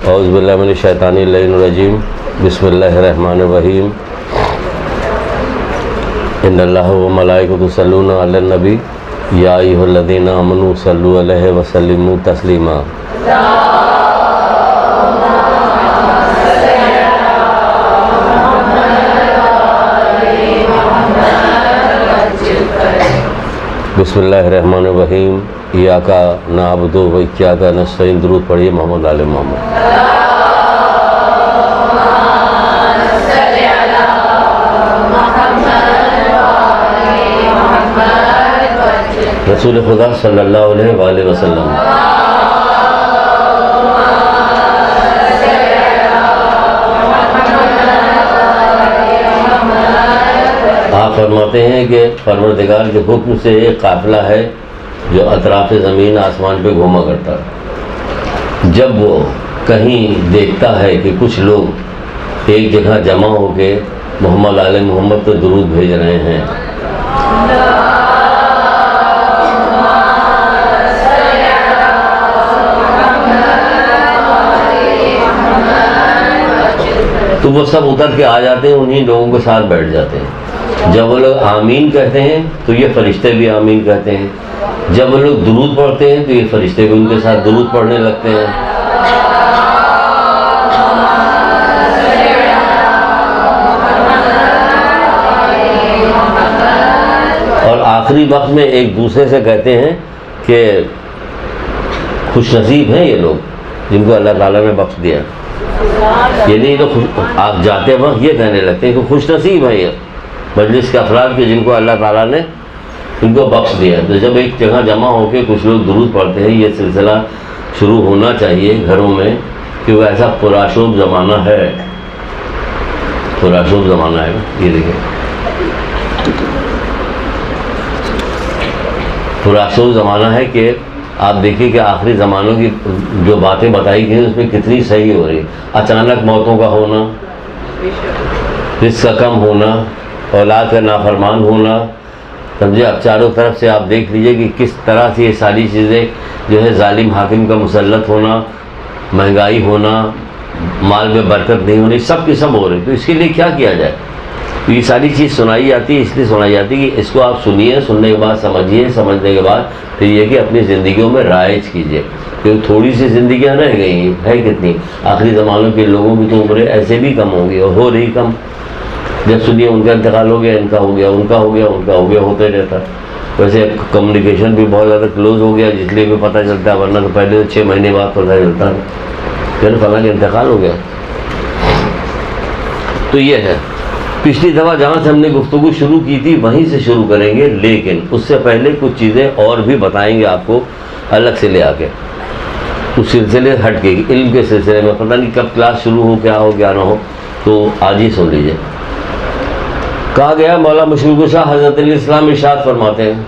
اعوذ باللہ من الشیطان الرجیم بسم اللہ الرحمن الرحیم ان اللہ و ملائکۃ یصلون علی النبی یا ایھا الذین آمنوا صلوا علیہ وسلموا تسلیما۔ بسم اللہ الرحمن الرحیم ایاک نعبد و ایاک نستعین۔ درود پڑھیے محمد آل محمد۔ رسول خدا صلی اللہ علیہ وآلہ وسلم۔ آپ فرماتے ہیں کہ پروردگار کے حکم سے ایک قافلہ ہے جو اطراف زمین آسمان پہ گھوما کرتا ہے۔ جب وہ کہیں دیکھتا ہے کہ کچھ لوگ ایک جگہ جمع ہو کے محمد آل محمد پر درود بھیج رہے ہیں، تو وہ سب اتر کے آ جاتے ہیں، انہی لوگوں کے ساتھ بیٹھ جاتے ہیں۔ جب وہ لوگ آمین کہتے ہیں تو یہ فرشتے بھی آمین کہتے ہیں، جب وہ لوگ درود پڑھتے ہیں تو یہ فرشتے بھی ان کے ساتھ درود پڑھنے لگتے ہیں۔ اور آخری وقت میں ایک دوسرے سے کہتے ہیں کہ خوش نصیب ہیں یہ لوگ جن کو اللہ تعالیٰ نے بخش دیا۔ یعنی یہ لوگ آپ جاتے وقت یہ کہنے لگتے ہیں کہ خوش نصیب ہیں یہ مجلس کے افراد کے جن کو اللہ تعالیٰ نے ان کو بخش دیا۔ تو جب ایک جگہ جمع ہو کے کچھ لوگ درود پڑھتے ہیں، یہ سلسلہ شروع ہونا چاہیے گھروں میں، کیونکہ ایسا پرآشوب زمانہ ہے، پرآشوب زمانہ ہے۔ یہ دیکھیں پرآشوب زمانہ ہے کہ آپ دیکھیے کہ آخری زمانوں کی جو باتیں بتائی گئی اس میں کتنی صحیح ہو رہی ہے۔ اچانک موتوں کا ہونا، رزق کا کم ہونا، اولاد کا نافرمان ہونا، سمجھے۔ اب چاروں طرف سے آپ دیکھ لیجئے کہ کس طرح سے یہ ساری چیزیں جو ہے ظالم حاکم کا مسلط ہونا، مہنگائی ہونا، مال میں برکت نہیں ہونی، سب کی سب ہو رہی۔ تو اس کے لیے کیا کیا جائے؟ تو یہ ساری چیز سنائی جاتی ہے، اس لیے سنائی جاتی ہے کہ اس کو آپ سنیے، سننے کے بعد سمجھیے، سمجھنے کے بعد پھر یہ کہ اپنی زندگیوں میں رائج کیجیے، کیونکہ تھوڑی سی زندگیاں رہ گئی ہیں کتنی۔ آخری زمانوں کے لوگوں کی تو عمریں ایسے بھی کم ہوں گی اور ہو رہی کم۔ جب سنیے ان کا انتقال ہو گیا، ان کا ہو گیا، ان کا ہو گیا، ان کا ہو گیا، ہوتے رہتا۔ ویسے کمیونیکیشن بھی بہت زیادہ کلوز ہو گیا، جس لیے بھی پتہ چلتا ہے، ورنہ تو پہلے 6 مہینے بعد پتہ چلتا ہے کہ فلاں کا انتقال ہو گیا۔ تو یہ ہے پچھلی دفعہ جہاں سے ہم نے گفتگو شروع کی تھی وہیں سے شروع کریں گے، لیکن اس سے پہلے کچھ چیزیں اور بھی بتائیں گے آپ کو الگ سے لے آ کے، اس سلسلے ہٹ کے علم کے سلسلے میں۔ پتہ نہیں کب کلاس شروع ہو، کیا ہو کیا نہ ہو، تو آج ہی سن لیجیے۔ کہا گیا مولا مشرق کشا حضرت علیہ السلام ارشاد فرماتے ہیں،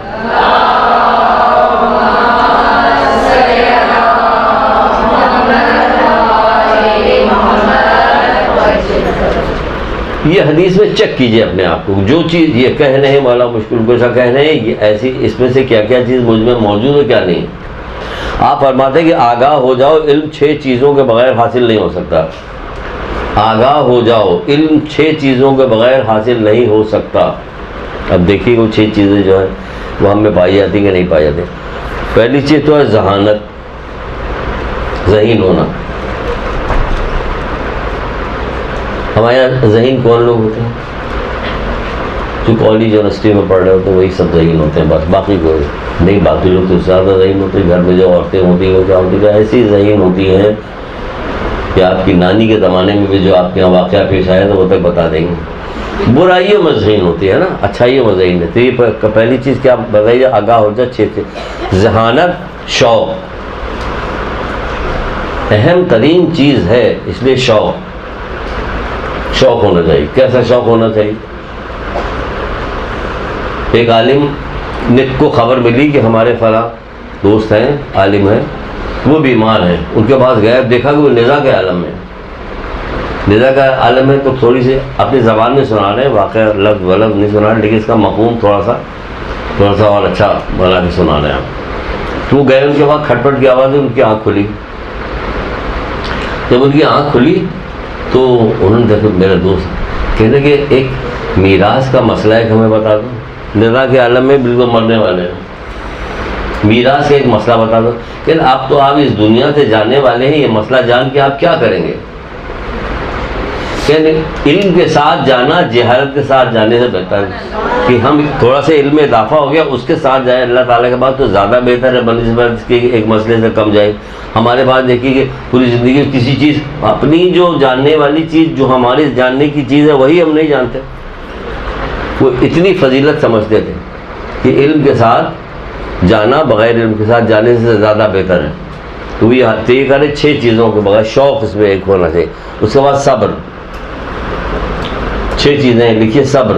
یہ حدیث میں چیک کیجئے اپنے آپ کو، جو چیز یہ کہہ رہے ہیں مولا مشکل کشا کہہ رہے ہیں، یہ ایسی اس میں سے کیا کیا چیز مجھ میں موجود ہے کیا نہیں۔ آپ فرماتے ہیں کہ آگاہ ہو جاؤ، علم 6 چیزوں کے بغیر حاصل نہیں ہو سکتا۔ آگاہ ہو جاؤ، علم 6 چیزوں کے بغیر حاصل نہیں ہو سکتا۔ اب دیکھیے وہ 6 چیزیں جو ہیں وہ ہم میں پائی جاتی کہ نہیں پائی جاتی۔ پہلی چیز تو ہے ذہانت، ذہین ہونا۔ ہمارے یہاں ذہین کون لوگ ہوتے ہیں؟ جو کالج یونیورسٹی میں پڑھ رہے ہوتے ہیں وہی سب ذہین ہوتے ہیں، بس باقی کوئی نہیں۔ باقی لوگ تو زیادہ ذہین ہوتے ہیں۔ گھر میں جو عورتیں ہوتی ہیں وہ کیا ہوتی ہیں؟ ایسی ذہین ہوتی ہیں کہ آپ کی نانی کے زمانے میں بھی جو آپ کے یہاں واقعہ پیش آیا تو وہ تک بتا دیں گے۔ برائیوں میں ذہین ہوتی ہے نا، اچھائیوں میں ذہین ہے۔ تو یہ پہلی چیز کیا بتائیے؟ آگاہ ہو جائے 6 ذہانت، شوق اہم ترین چیز ہے، اس لیے شوق ہونا چاہیے۔ کیسا شوق ہونا چاہیے؟ ایک عالم کو خبر ملی کہ ہمارے فلاں دوست ہیں، عالم ہیں، وہ بیمار ہیں، ان کے پاس گئے، دیکھا کہ وہ نزا کے عالم میں، نزا کا عالم ہے، تو تھوڑی سی اپنی زبان میں سنا رہے ہیں، واقعہ لفظ ولفظ نہیں سنا رہے، لیکن اس کا مفہوم تھوڑا سا اور اچھا بنا کے سنا رہے ہیں۔ تو وہ گئے، ان کے پاس کھٹپٹ کی آواز ہے، ان کی آنکھ کھلی، جب ان کی آنکھ کھلی تو انہوں نے دیکھا میرا دوست کہتے کہ ایک میراث کا مسئلہ ہے کہ ہمیں بتا دو، رضا کے عالم میں بالکل مرنے والے ہیں، میراث کا ایک مسئلہ بتا دو. کہ آپ اس دنیا سے جانے والے ہیں، یہ مسئلہ جان کے آپ کیا کریں گے؟ کہ علم کے ساتھ جانا جہالت کے ساتھ جانے سے بہتر ہے کہ ہم تھوڑا سا علم میں اضافہ ہو گیا اس کے ساتھ جائیں اللہ تعالیٰ کے بعد تو زیادہ بہتر ہے بنسبت کے ایک مسئلے سے کم جائے. ہمارے پاس دیکھیے کہ پوری زندگی کسی چیز اپنی جو جاننے والی چیز جو ہماری جاننے کی چیز ہے وہی ہم نہیں جانتے. وہ اتنی فضیلت سمجھتے تھے کہ علم کے ساتھ جانا بغیر علم کے ساتھ جانے سے زیادہ بہتر ہے. تو یہ طے کرے 6 چیزوں کے بغیر شوق اس میں ایک ہونا چاہیے. اس کے بعد صبر، 6 چیزیں لکھیے. صبر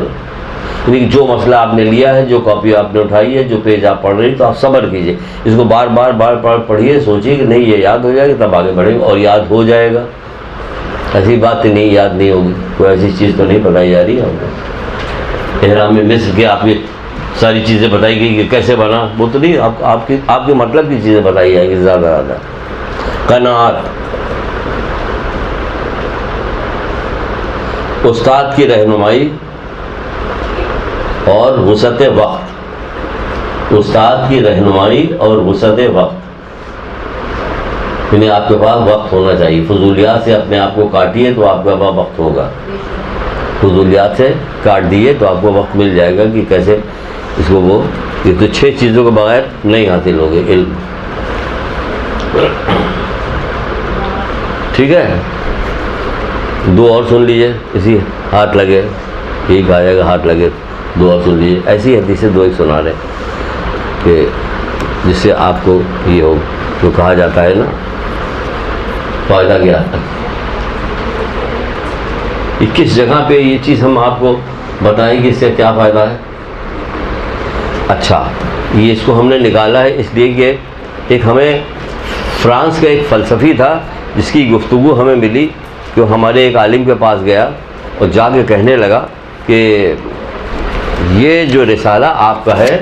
یعنی جو مسئلہ آپ نے لیا ہے، جو کاپی آپ نے اٹھائی ہے، جو پیج آپ پڑھ رہی تو آپ صبر کیجئے، اس کو بار بار پڑھیے، سوچیے کہ نہیں یہ یاد ہو جائے گا تب آگے بڑھیں گے اور یاد ہو جائے گا. ایسی بات نہیں یاد نہیں ہوگی، کوئی ایسی چیز تو نہیں بتائی جا رہی ہے آپ کو. احرام مصر کے آپ کی ساری چیزیں بتائی گئی کہ کیسے بنا، وہ تو نہیں، آپ کے مطلب کی چیزیں بتائی جائیں گی زیادہ. قناعت، استاد کی رہنمائی اور وسعت وقت. استاد کی رہنمائی اور وسعت وقت یعنی آپ کے پاس وقت ہونا چاہیے. فضولیات سے اپنے آپ کو کاٹیے تو آپ کے پاس وقت ہوگا. فضولیات سے کاٹ دیے تو آپ کو وقت مل جائے گا کہ کیسے اس کو وہ یہ تو 6 چیزوں کے بغیر نہیں حاصل ہوگے علم. ٹھیک ہے، 2 اور سن لیجئے. اسی ہاتھ لگے یہی کہا جائے گا، ہاتھ لگے 2 اور سن لیجیے. ایسی حدیثیں 2 ایک سنا رہے کہ جس سے آپ کو یہ ہو جو کہا جاتا ہے نا فائدہ کیا. 21 جگہ پہ یہ چیز ہم آپ کو بتائیں گے اس سے کیا فائدہ ہے. اچھا، یہ اس کو ہم نے نکالا ہے اس لیے کہ ایک ہمیں فرانس کا ایک فلسفی تھا جس کی گفتگو ہمیں ملی کہ ہمارے ایک عالم کے پاس گیا اور جا کے کہنے لگا کہ یہ جو رسالہ آپ کا ہے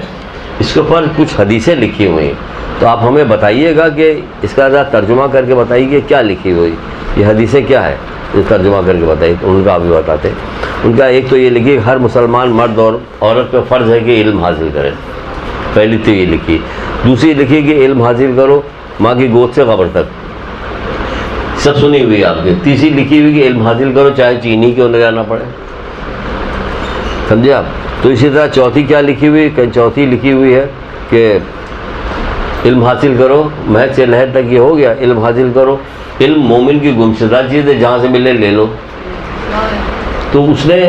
اس کے اوپر کچھ حدیثیں لکھی ہوئی ہیں تو آپ ہمیں بتائیے گا کہ اس کا ذرا ترجمہ کر کے بتائیے کہ کیا لکھی ہوئی، یہ حدیثیں کیا ہے، یہ ترجمہ کر کے بتائیے. تو ان کا آپ بھی بتاتے. ان کا ایک تو یہ لکھی کہ ہر مسلمان مرد اور عورت پہ فرض ہے کہ علم حاصل کرے. پہلی تو یہ لکھی. دوسری لکھی کہ علم حاصل کرو ماں کی گود سے قبر تک، سب سنی ہوئی آپ کی. تیسری لکھی ہوئی کہ علم حاصل کرو چاہے چینی کیوں نہ جانا پڑے. سمجھے آپ. تو اسی طرح چوتھی کیا لکھی ہوئی، کہ چوتھی لکھی ہوئی ہے کہ علم حاصل کرو مہد سے لہر تک. یہ ہو گیا علم حاصل کرو. علم مومن کی گمشدہ چیز ہے، جہاں سے ملے لے لو. تو اس نے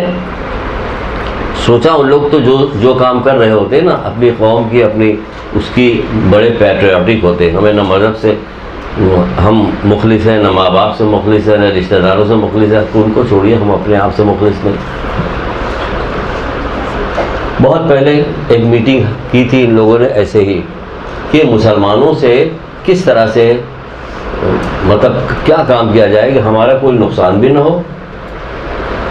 سوچا ان لوگ تو جو کام کر رہے ہوتے ہیں نا اپنی قوم کی اپنی اس کی بڑے پیٹریاٹک ہوتے ہیں. ہمیں نہ مذہب سے ہم مخلص ہیں، نہ ماں باپ سے مخلص ہیں، نہ رشتہ داروں سے مخلص ہیں. تو ان کو چھوڑیے، ہم اپنے آپ سے مخلص نہیں. بہت پہلے ایک میٹنگ کی تھی ان لوگوں نے ایسے ہی کہ مسلمانوں سے کس طرح سے مطلب کیا کام کیا جائے کہ ہمارا کوئی نقصان بھی نہ ہو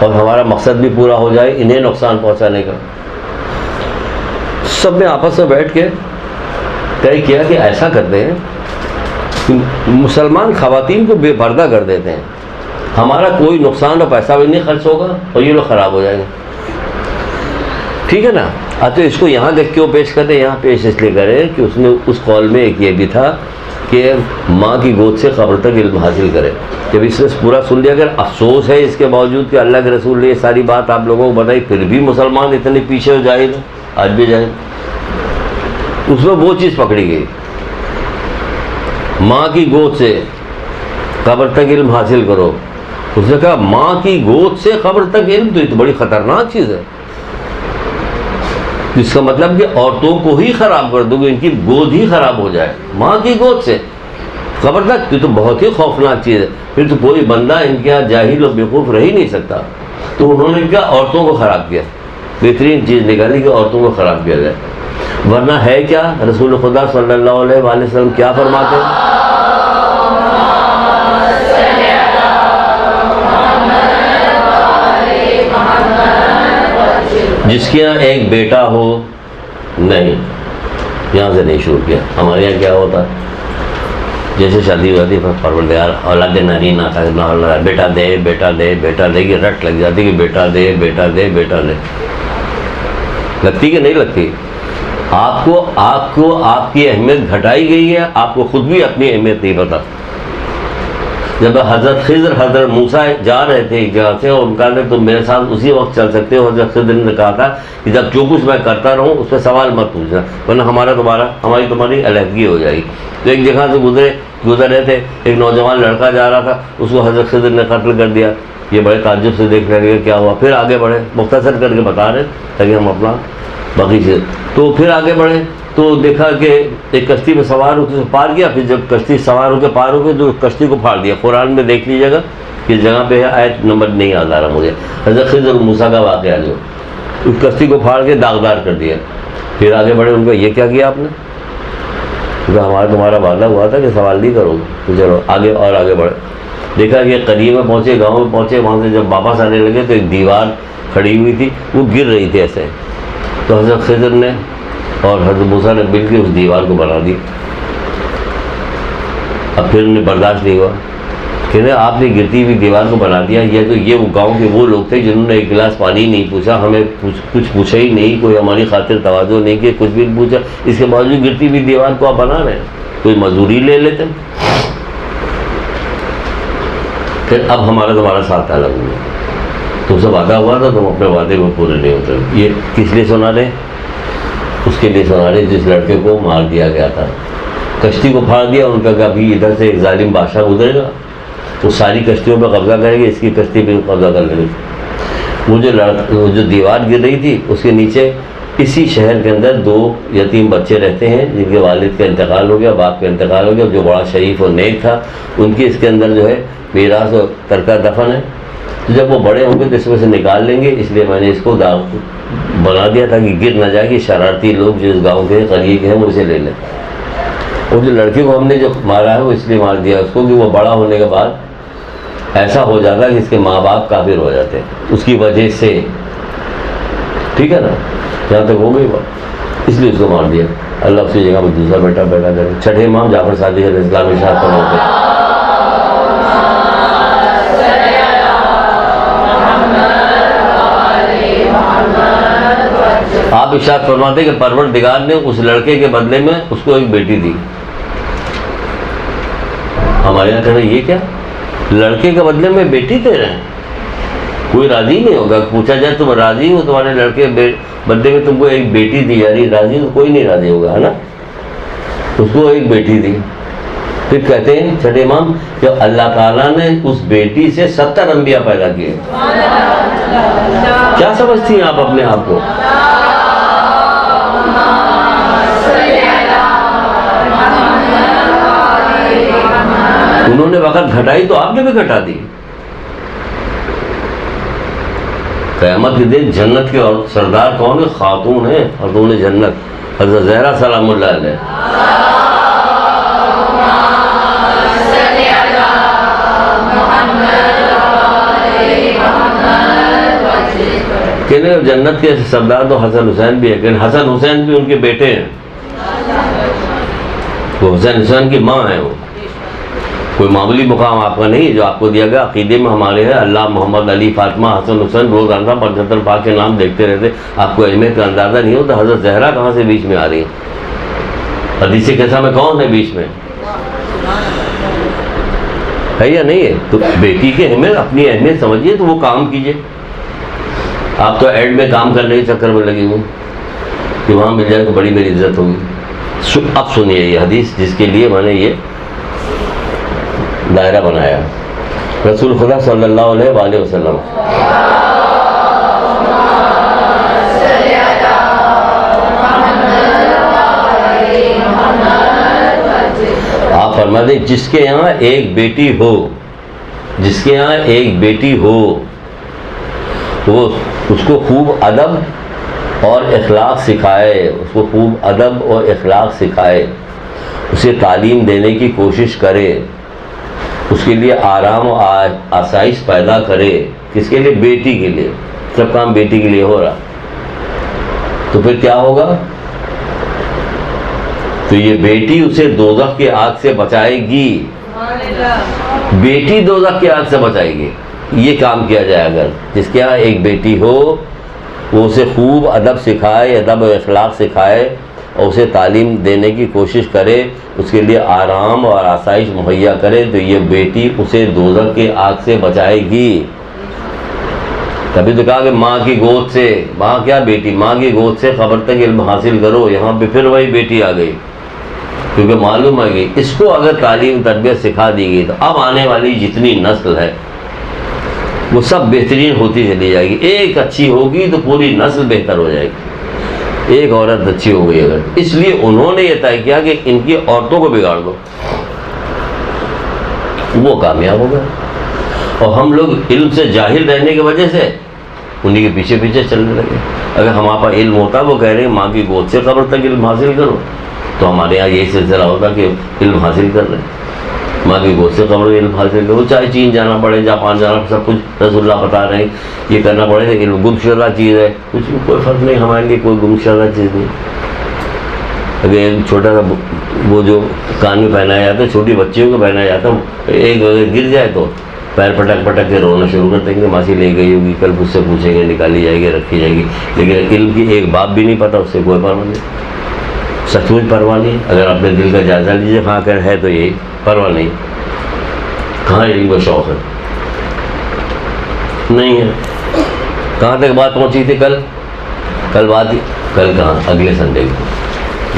اور ہمارا مقصد بھی پورا ہو جائے انہیں نقصان پہنچانے کا. سب نے آپس میں بیٹھ کے طے کیا کہ ایسا کرتے ہیں کہ مسلمان خواتین کو بے پردہ کر دیتے ہیں، ہمارا کوئی نقصان اور پیسہ بھی نہیں خرچ ہوگا اور یہ لوگ خراب ہو جائیں گے. ٹھیک ہے نا. تو اس کو یہاں دیکھ کیوں پیش کریں، یہاں پیش اس لیے کریں کہ اس نے اس قول میں ایک یہ بھی تھا کہ ماں کی گود سے قبر تک علم حاصل کرے. جب اس نے پورا سن لیا، اگر افسوس ہے اس کے باوجود کہ اللہ کے رسول نے یہ ساری بات آپ لوگوں کو بتائی پھر بھی مسلمان اتنے پیچھے ہو جائے گا، آج بھی جائیں. اس میں وہ چیز پکڑی گئی، ماں کی گود سے قبر تک علم حاصل کرو. اس نے کہا ماں کی گود سے قبر تک علم، تو یہ تو بڑی خطرناک چیز ہے. اس کا مطلب کہ عورتوں کو ہی خراب کر دو گے، ان کی گود ہی خراب ہو جائے. ماں کی گود سے قبر تک یہ تو بہت ہی خوفناک چیز ہے. پھر تو کوئی بندہ ان کے یہاں جاہل و بیوقوف رہ ہی نہیں سکتا. تو انہوں نے کیا عورتوں کو خراب کیا، بہترین چیز نکالی کہ عورتوں کو خراب کیا جائے. ورنہ ہے کیا، رسول خدا صلی اللہ علیہ وآلہ وسلم کیا فرماتے ہیں؟ جس کے یہاں ایک بیٹا ہو، نہیں یہاں سے نہیں شروع کیا. ہمارے یہاں کیا ہوتا ہے جیسے شادی ہو جاتی ہے پروردگار اولاد نارین آتا ہے، بیٹا دے بیٹا دے بیٹا دے، کہ رٹ لگ جاتی کہ بیٹا دے بیٹا دے بیٹا دے. لگتی کہ نہیں لگتی؟ آپ کو آپ کی اہمیت گھٹائی گئی ہے، آپ کو خود بھی اپنی اہمیت نہیں پتا. جب حضرت خضر حضرت موسیٰ جا رہے تھے ایک جگہ سے، اور ان کا نے تم میرے ساتھ اسی وقت چل سکتے ہو. حضرت خضر نے کہا تھا کہ جب جو کچھ میں کرتا رہوں اس پہ سوال مت پوچھنا، ورنہ ہماری تمہاری علیحدگی ہو جائے گی. تو ایک جگہ سے گزر رہے تھے، ایک نوجوان لڑکا جا رہا تھا، اس کو حضرت خضر نے قتل کر دیا. یہ بڑے تعجب سے دیکھنے لگے کیا ہوا. پھر آگے بڑھے، مختصر کر کے بتا رہے تاکہ ہم اپنا باقی چیز. تو پھر آگے بڑھے تو دیکھا کہ ایک کشتی میں سوار ہو کے پار کیا. پھر جب کشتی سوار ہو کے پار ہو گئے تو کشتی کو پھاڑ دیا. قرآن میں دیکھ لیجیے گا کہ جگہ پہ ہے، آیت نمبر نہیں یاد آ رہا مجھے، حضرت خضر اور موسیٰ کا واقعہ جو اس کشتی کو پھاڑ کے داغدار کر دیا. پھر آگے بڑھے، ان کا یہ کیا کیا آپ نے؟ کیونکہ تمہارا وعدہ ہوا تھا کہ سوال نہیں کرو گے. تو چلو آگے اور آگے بڑھے، دیکھا کہ قریب میں پہنچے، گاؤں میں پہنچے. وہاں سے جب واپس آنے لگے تو ایک دیوار کھڑی ہوئی تھی، وہ گر رہی تھی ایسے. تو حضرت خضر نے اور حضرت موسیٰ نے مل کے اس دیوار کو بنا دی. اب پھر انہیں برداشت نہیں ہوا کہ آپ نے گرتی ہوئی دیوار کو بنا دیا. یہ وہ گاؤں کے وہ لوگ تھے جنہوں نے ایک گلاس پانی نہیں پوچھا، ہمیں کچھ پوچھا ہی نہیں، کوئی ہماری خاطر تواضع نہیں کہ کچھ بھی پوچھا. اس کے باوجود گرتی ہوئی دیوار کو آپ بنا رہے ہیں، کوئی مزدوری لے لیتے. پھر اب تمہارا ساتھ الگ ہوا، تم سے وعدہ ہوا تھا، تم اپنے وعدے میں پورے نہیں ہوتے. یہ کس لیے سنا رہے؟ اس کے لیے سنا رہے جس لڑکے کو مار دیا گیا تھا. کشتی کو پھاڑ دیا. ان کا کہ ابھی ادھر سے ایک ظالم بادشاہ گزرے گا، وہ ساری کشتیوں پہ قبضہ کرے گا، اس کی کشتی پہ قبضہ کر لے گا. وہ جو دیوار گر رہی تھی اس کے نیچے اسی شہر کے اندر 2 یتیم بچے رہتے ہیں جن کے والد کا انتقال ہو گیا، باپ کا انتقال ہو گیا. جو بڑا شریف اور نیک تھا، ان کی اس کے اندر جو ہے میراث اور ترکہ دفن ہے. جب وہ بڑے ہوں گے تو اس میں سے نکال لیں گے، اس لیے میں نے اس کو بنا دیا تھا کہ گر نہ جائے کہ شرارتی لوگ جو اس گاؤں کے قریے کے ہیں وہ اسے لے لیں. اور جو لڑکے کو ہم نے جو مارا ہے وہ اس لیے مار دیا اس کو کہ وہ بڑا ہونے کے بعد ایسا ہو جاتا کہ اس کے ماں باپ کافر ہو جاتے اس کی وجہ سے. ٹھیک ہے نا، یہاں تک ہو گئی بات، اس لیے اس کو مار دیا. اللہ اس کی جگہ میں دوسرا بیٹا پیدا کرے. چھٹے امام جعفر صادق علیہ السلام ارشاد فرماتے ہیں، آپ ارشاد فرماتے کہ پروردگار نے اس لڑکے کے بدلے میں اس کو ایک بیٹی دی. ہمارے یہاں کہنا یہ کیا، لڑکے کے بدلے میں بیٹی دے رہے ہیں؟ کوئی راضی نہیں ہوگا. پوچھا جائے تم راضی ہو تمہارے لڑکے بدلے میں تم کو ایک بیٹی دی جا رہی؟ راضی تو کوئی نہیں راضی ہوگا، ہے نا. اس کو ایک بیٹی دی. پھر کہتے ہیں چھٹے امام کہ اللہ تعالیٰ نے اس بیٹی سے 70 انبیاء پیدا کیے. کیا سمجھتی ہیں آپ اپنے آپ کو؟ انہوں نے وقت گھٹائی تو آپ نے بھی گھٹا دی. قیامت کے دن جنت کے اور سردار کون ہے؟ خاتون ہے خاتون جنت، حضرت زہرا سلام اللہ علیہ. کہ جنت کے سردار تو حسن حسین بھی ہے، لیکن حسن حسین بھی ان کے بیٹے ہیں. وہ حسین حسین کی ماں ہے. وہ کوئی معمولی مقام آپ کا نہیں جو آپ کو دیا گیا. عقیدے میں ہمارے ہے اللہ محمد علی فاطمہ حسن حسین، روزانہ 75 پاک کے نام دیکھتے رہتے. آپ کو اہمیت کا اندازہ نہیں ہوتا. حضرت زہرا کہاں سے بیچ میں آ رہی ہے؟ حدیث کیسا میں کون ہے بیچ میں؟ ہے یا نہیں ہے؟ تو بیٹی کی اہمیت، اپنی اہمیت سمجھیے تو وہ کام کیجیے. آپ تو ایڈ میں کام کرنے کے چکر میں لگے ہوئے کہ وہاں مل جائے تو بڑی میری عزت ہوگی. اب سنیے یہ حدیث جس کے لیے میں نے یہ دائرہ بنایا. رسول خدا صلی اللہ علیہ وآلہ وسلم آپ فرماتے ہیں جس کے یہاں ایک بیٹی ہو، جس کے یہاں ایک بیٹی ہو وہ اس کو خوب ادب اور اخلاق سکھائے، اس کو خوب ادب اور اخلاق سکھائے، اسے تعلیم دینے کی کوشش کرے، اس کے لیے آرام و آسائش پیدا کرے. کس کے لیے؟ بیٹی کے لیے. سب کام بیٹی کے لیے ہو رہا. تو پھر کیا ہوگا؟ تو یہ بیٹی اسے دوزخ کی آگ سے بچائے گی، بیٹی دوزخ کی آگ سے بچائے گی۔ یہ کام کیا جائے اگر جس کے یہاں ایک بیٹی ہو، وہ اسے خوب ادب سکھائے، ادب و اخلاق سکھائے اور اسے تعلیم دینے کی کوشش کرے، اس کے لیے آرام اور آسائش مہیا کرے، تو یہ بیٹی اسے دوزخ کی آگ سے بچائے گی۔ تبھی تو کہا کہ ماں کی گود سے، ماں کیا بیٹی، ماں کی گود سے قبر تک علم حاصل کرو۔ یہاں پہ پھر وہی بیٹی آ گئی، کیونکہ معلوم ہے کہ اس کو اگر تعلیم تربیت سکھا دی گئی تو اب آنے والی جتنی نسل ہے وہ سب بہترین ہوتی چلی جائے گی۔ ایک اچھی ہوگی تو پوری نسل بہتر ہو جائے گی۔ ایک عورت اچھی ہو گئی اگر، اس لیے انہوں نے یہ طے کیا کہ ان کی عورتوں کو بگاڑ دو، وہ کامیاب ہو گئے۔ اور ہم لوگ علم سے جاہل رہنے کی وجہ سے انہی کے پیچھے پیچھے چلنے لگے۔ اگر ہمارے پاس علم ہوتا، وہ کہہ رہے ہیں ماں کی گود سے قبر تک علم حاصل کرو، تو ہمارے یہاں یہی سلسلہ ہوتا کہ علم حاصل کر رہے ہیں، ماں کی گود سے قبر علم حاصل کرو، چاہے چین جانا پڑے، جاپان جانا، سب کچھ رسول اللہ بتا رہے ہیں یہ کرنا پڑے، علم گم شدہ چیز ہے، کچھ کوئی فرق نہیں ہمارے لیے، کوئی گم شدہ چیز نہیں۔ اگر چھوٹا سا وہ جو کان میں پہنایا جاتا ہے، چھوٹی بچیوں کو پہنایا جاتا ہے، ایک اگر گر جائے تو پیر پٹک پٹک کے رونا شروع کر دیں گے، ماسی لے گئی ہوگی، کل مجھ سے پوچھیں گے، نکالی جائے گی، رکھی جائے گی۔ لیکن علم کی ایک بات بھی نہیں پتہ، اس سے کوئی پرواہ نہیں، سچ مچ پرواہ نہیں۔ اگر اپنے دل کا جائزہ لیجیے، کہاں کر ہے تو یہی پرواہ نہیں، کہاں علم کا شوق ہے، نہیں ہے۔ کہاں تک بات پہنچی تھی کل بات ہی، کل کہاں، اگلے سنڈے کو،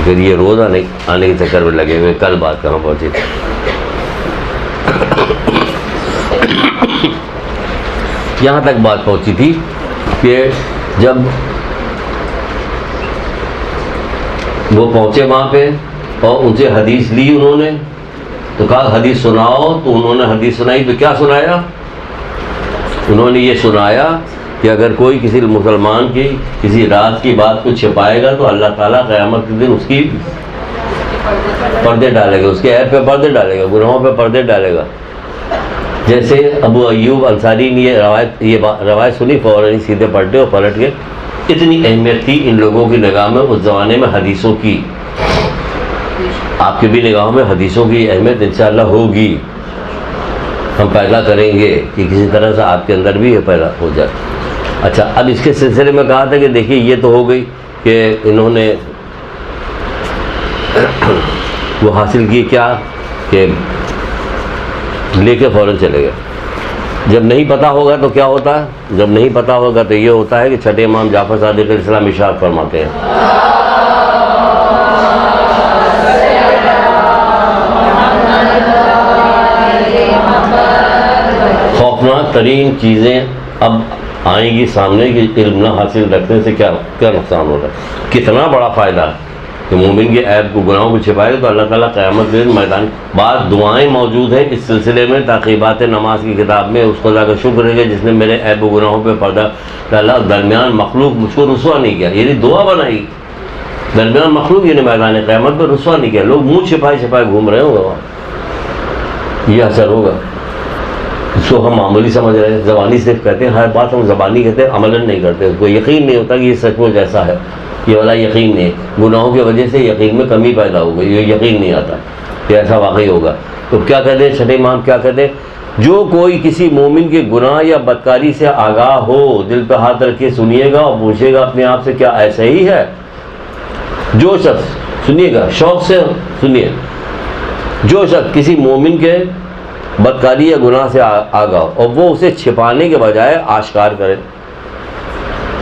پھر یہ روز آنے کے چکر میں لگے ہوئے، کل بات کہاں پہنچی تھی؟ یہاں تک بات پہنچی تھی کہ جب وہ پہنچے وہاں پہ اور ان سے حدیث لی انہوں نے، تو کہا حدیث سناؤ، تو انہوں نے حدیث سنائی۔ تو کیا سنایا؟ انہوں نے یہ سنایا کہ اگر کوئی کسی مسلمان کی کسی راز کی بات کو چھپائے گا تو اللہ تعالیٰ قیامت کے دن اس کی پردے ڈالے گا، اس کے عیب پہ پردے ڈالے گا، گناہوں پہ پردے ڈالے گا۔ جیسے ابو ایوب انصاری نے یہ روایت سنی، فوراً سیدھے پلٹے اور پلٹ کے، اتنی اہمیت تھی ان لوگوں کی نگاہ میں اس زمانے میں حدیثوں کی۔ آپ کے بھی نگاہوں میں حدیثوں کی اہمیت انشاءاللہ ہوگی، ہم پیدا کریں گے کہ کسی طرح سے آپ کے اندر بھی یہ پیدا ہو جائے۔ اچھا، اب اس کے سلسلے میں کہا تھا کہ دیکھیے یہ تو ہو گئی کہ انہوں نے وہ حاصل کی کیا کہ لے کے فوراً چلے گئے۔ جب نہیں پتہ ہوگا تو کیا ہوتا ہے؟ جب نہیں پتہ ہوگا تو یہ ہوتا ہے کہ چھٹے امام جعفر صادق علیہ السلام ارشاد فرماتے ہیں، خوفناک ترین چیزیں اب آئیں گی سامنے کہ علم نہ حاصل رکھنے سے کیا نقصان ہوتا ہے۔ کتنا بڑا فائدہ ہے کہ مومن کے عیب کو، گناہوں کو چھپائے گا تو اللہ تعالیٰ قیامت کے دن میدان، بعض دعائیں موجود ہیں اس سلسلے میں، تعقیبات نماز کی کتاب میں، اس خدا کا شکر ہے کہ جس نے میرے عیب و گناہوں پہ پردہ ڈالا، درمیان مخلوق مجھ کو رسوا نہیں کیا، یعنی دعا بنائی، درمیان مخلوق یعنی میدان قیامت پہ رسوا نہیں کیا۔ لوگ منہ چھپائے گھوم رہے ہوں گے، یہ اثر ہوگا۔ اس کو ہم معمولی سمجھ رہے ہیں، زبانی صرف کہتے ہیں، ہر بات ہم زبانی کہتے ہیں، عملاً نہیں کرتے، اس کو یقین نہیں ہوتا کہ یہ سچ مچ ایسا ہے، یہ والا یقین نہیں، گناہوں کی وجہ سے یقین میں کمی پیدا ہو گئی، یہ یقین نہیں آتا کہ ایسا واقعی ہوگا۔ تو کیا کہتے ہیں چھٹے امام، کیا کہتے ہیں؟ جو کوئی کسی مومن کے گناہ یا بدکاری سے آگاہ ہو، دل پہ ہاتھ رکھ کے سنیے گا اور پوچھے گا اپنے آپ سے کیا ایسا ہی ہے؟ جو شخص، سنیے گا شوق سے سنیے، جو شخص کسی مومن کے بدکاری یا گناہ سے آگاہ اور وہ اسے چھپانے کے بجائے آشکار کرے،